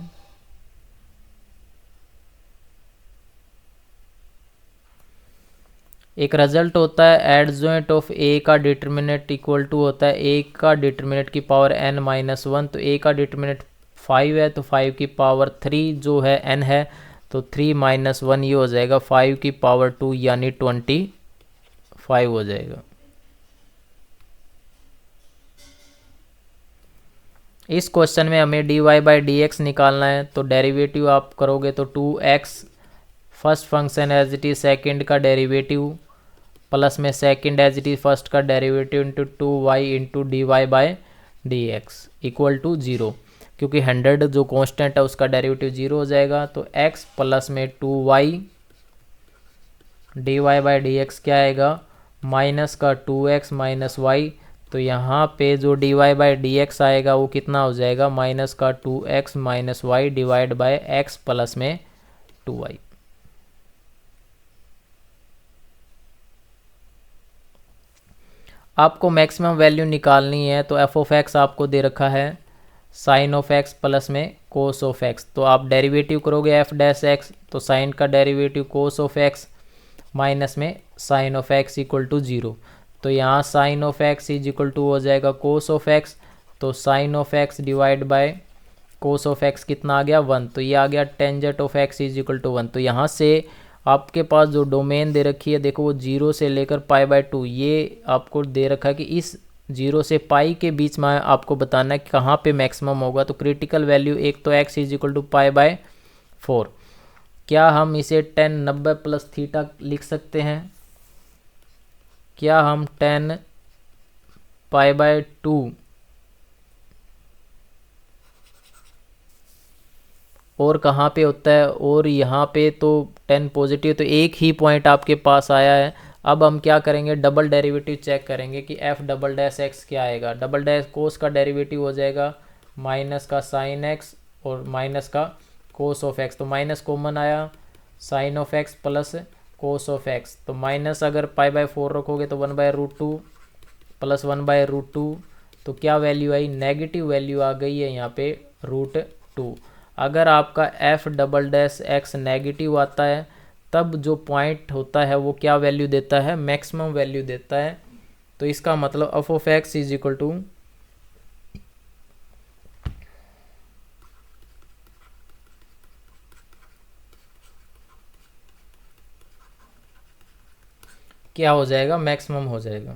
[SPEAKER 1] एक रिजल्ट होता है एडजॉइंट ऑफ ए का डिटर्मिनेंट इक्वल टू होता है ए का डिटर्मिनेंट की पावर n-1, तो ए का डिटर्मिनेंट 5 है, तो 5 की पावर 3 जो है n है, तो 3 - 1 ये हो जाएगा 5 की पावर 2 यानी 25 हो जाएगा। इस क्वेश्चन में हमें dy/dx निकालना है, तो डेरिवेटिव आप करोगे तो 2x first function as it is second का डेरिवेटिव प्लस में second as it is first का derivative into 2y into dy/dx equal to 0, क्योंकि 100 जो कांस्टेंट है उसका डेरिवेटिव 0 हो जाएगा। तो x प्लस में 2y dy/dx क्या आएगा माइनस का 2x माइनस y, तो यहाँ पे जो dy/dx आएगा वो कितना हो जाएगा माइनस का 2x minus y divide by x plus में 2y। आपको मैक्सिमम वैल्यू निकालनी है, तो f ऑफ x आपको दे रखा है साइन ऑफ x प्लस में कोस ऑफ x, तो आप डेरिवेटिव करोगे f'(x), तो साइन का derivative cos of x minus में sine of x equal to 0, तो यहाँ sine of x is equal to हो जाएगा कोस ऑफ x, तो sine of x divide by cos of x कितना आ गया 1, तो ये आ गया tangent of x is equal to 1। तो यहाँ से आपके पास जो डोमेन दे रखी है देखो वो 0 से लेकर π/2, ये आपको दे रखा है कि इस 0 से पाई के बीच में आपको बताना है कि कहाँ पे मैक्सिमम होगा। तो क्रिटिकल वैल्यू एक तो x इज इक्वल टू π/4, क्या हम इसे tan 90 प्लस थीटा लिख सकते हैं? क्या हम tan π/2 और कहाँ पे होता है और यहाँ पे तो 10 पॉजिटिव, तो एक ही पॉइंट आपके पास आया है। अब हम क्या करेंगे डबल डेरिवेटिव चेक करेंगे कि f'(x) क्या आएगा। डबल डैश कोस का डेरिवेटिव हो जाएगा माइनस का साइन x और माइनस का कोस ऑफ x, तो माइनस कॉमन आया sine of x plus cos of x, तो माइनस अगर π/4 रखोगे तो 1/√2 प्लस 1/√2, तो क्या वैल्यू आई नेगेटिव वैल्यू आ गई है यहाँ पे √2। अगर आपका f'(x) नेगेटिव आता है तब जो पॉइंट होता है वो क्या वैल्यू देता है, मैक्सिमम वैल्यू देता है। तो इसका मतलब f of x is equal to क्या हो जाएगा, मैक्सिमम हो जाएगा।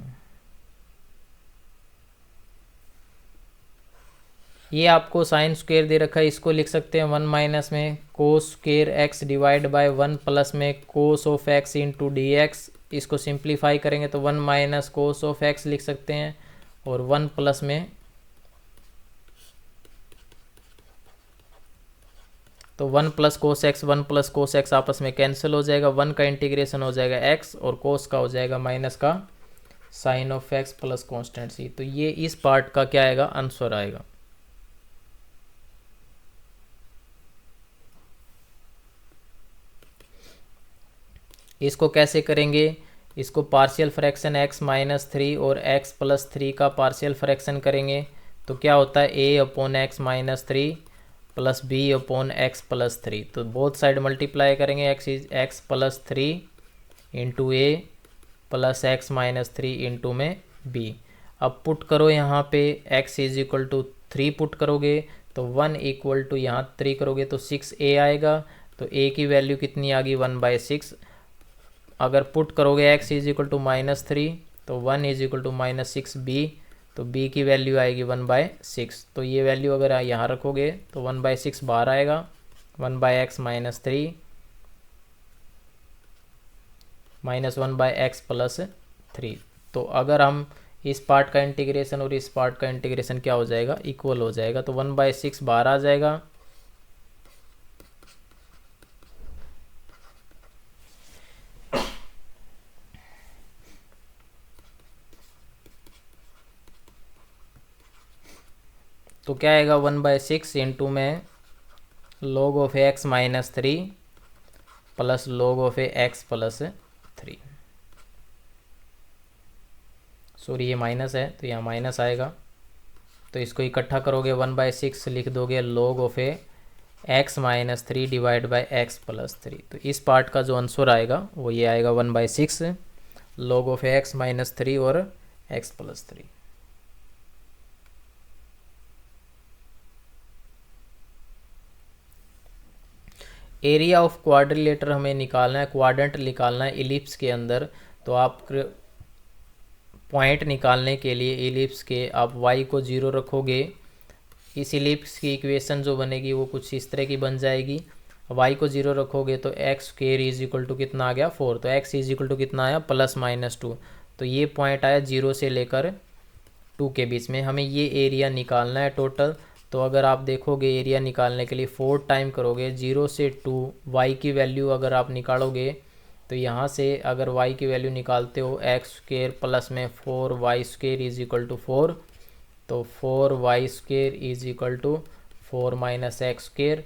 [SPEAKER 1] ये आपको साइन स्क्वेयर दे रखा है, इसको लिख सकते हैं 1 माइनस में cos square X divide by 1 plus में cos of X into D X. इसको सिंप्लीफाई करेंगे तो 1 माइनस कोस ऑफ एक्स लिख सकते हैं, और 1 प्लस में, तो 1 plus cos x, 1 plus cos x आपस में कैंसिल हो जाएगा, 1 का इंटीग्रेशन हो जाएगा एक्स और कोस का हो जाएगा माइनस का sine of X plus constant C. तो ये इस पार्ट का क्या आएगा, आंसर आएगा। इसको कैसे करेंगे, इसको पार्शियल फ्रैक्शन x माइनस 3 और x प्लस 3 का पार्शियल फ्रैक्शन करेंगे तो क्या होता है a upon x minus 3 plus b upon x plus 3। तो बोथ साइड मल्टीप्लाई करेंगे, x plus 3 into a plus x minus 3 into में b। अब पुट करो यहाँ पे x is equal to 3 put करोगे तो 1 इक्वल टू यहाँ 3 करोगे तो 6a आएगा। तो a की वैल्यू कितनी आ गई, 1/6। अगर पुट करोगे x इज इक्वल टू -3 तो 1 इज इक्वल टू -6b, तो b की वैल्यू आएगी 1/6। तो ये वैल्यू अगर यहाँ रखोगे तो 1/6 बाहर आएगा, 1/x minus 3 minus 1/x plus 3। तो अगर हम इस पार्ट का इंटीग्रेशन और इस पार्ट का इंटीग्रेशन क्या हो जाएगा, इक्वल हो जाएगा, तो 1/6 बाहर आ जाएगा। तो क्या आएगा, 1/6 इंटू में log of x minus 3 plus log of X plus 3। Sorry ये माइनस है तो यहाँ माइनस आएगा, तो इसको इकट्ठा करोगे 1/6 लिख दोगे log of x minus 3 divide by x plus 3। तो इस पार्ट का जो आंसर आएगा वो ये आएगा 1/6 log ऑफ एक्स माइनस 3 और x plus 3। Area of quadrilateral हमें निकालना है, क्वाड्रेंट निकालना है इलिप्स के अंदर। तो आप पॉइंट निकालने के लिए इलिप्स के आप y को 0 रखोगे, इस इलिप्स की इक्वेशन जो बनेगी वो कुछ इस तरह की बन जाएगी। y को 0 रखोगे तो x square is equal to कितना आ गया 4, तो x इज इक्वल टू कितना आया +-2। तो ये पॉइंट आया 0 से लेकर 2 के बीच में। हमें ये एरिया निकालना है टोटल। तो अगर आप देखोगे एरिया निकालने के लिए 4 टाइम करोगे 0 से 2, y की वैल्यू अगर आप निकालोगे तो यहाँ से अगर y की वैल्यू निकालते हो एक्स स्क्वेयर प्लस में 4y square is equal to 4, तो 4y square is equal to 4 minus x square,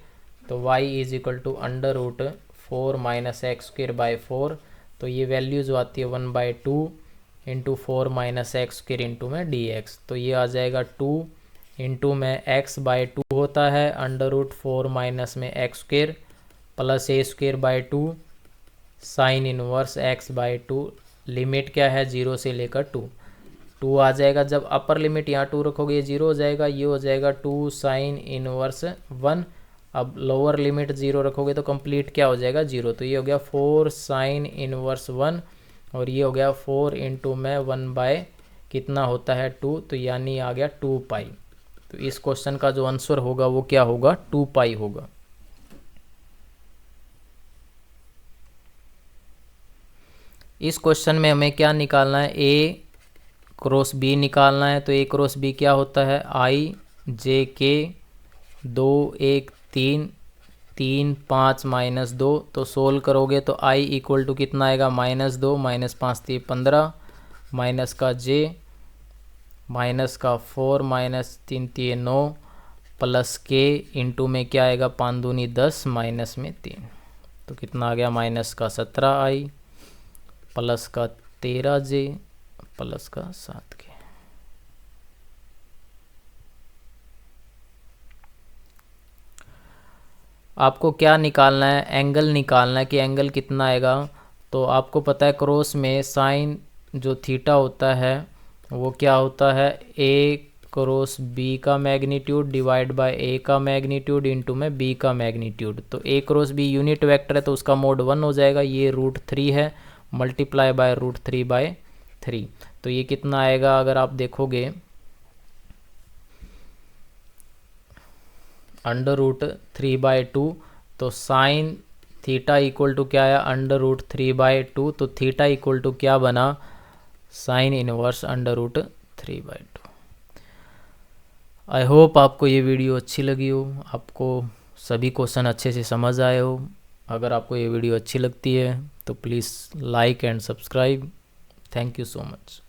[SPEAKER 1] तो y is equal to √4 minus x square by 4। तो ये वैल्यू जो आती है 1/2 into 4 minus x square into में dx। तो ये आ जाएगा 2 इंटू में x/2 होता है √4 माइनस में x square plus A square by 2 sine inverse x/2। Limit क्या है 0 से लेकर 2 आ जाएगा। जब अपर लिमिट यहाँ 2 रखोगे ये 0 हो जाएगा, ये हो जाएगा 2 साइन इनवर्स 1। अब लोअर लिमिट 0 रखोगे तो कंप्लीट क्या हो जाएगा 0। तो ये हो गया 4 साइन इनवर्स 1 और ये हो गया 4 इंटू में 1 कितना होता है 2, तो यानी आ गया 2π। तो इस क्वेश्चन का जो आंसर होगा वो क्या होगा, 2π होगा। इस क्वेश्चन में हमें क्या निकालना है, a क्रॉस b निकालना है। तो a क्रॉस b क्या होता है, i j k 2 1 3 3 5 -2। तो सोल्व करोगे तो i इक्वल टू कितना आएगा -2 -5 3 15 माइनस का j माइनस का 4 -3 3 9 प्लस k इंटू में क्या आएगा 5 दूनी 10 माइनस में 3। तो कितना आ गया माइनस का 17i प्लस का 13j प्लस का 7k। आपको क्या निकालना है, एंगल निकालना है कि एंगल कितना आएगा। तो आपको पता है क्रॉस में साइन जो थीटा होता है वो क्या होता है, ए क्रॉस बी का मैग्नीट्यूड डिवाइड बाय ए का मैग्नीट्यूड इंटू में बी का मैग्नीट्यूड। तो ए क्रॉस बी यूनिट वेक्टर है तो उसका मोड 1 हो जाएगा, ये √3 है, मल्टीप्लाई बाय √3/3। तो ये कितना आएगा अगर आप देखोगे, √3/2। तो साइन थीटा इक्वल टू क्या है, √3/2। तो थीटा इक्वल टू क्या बना, साइन इनवर्स √3/2। आई होप आपको ये वीडियो अच्छी लगी हो, आपको सभी क्वेश्चन अच्छे से समझ आए हो। अगर आपको ये वीडियो अच्छी लगती है तो please like and subscribe. Thank you so much.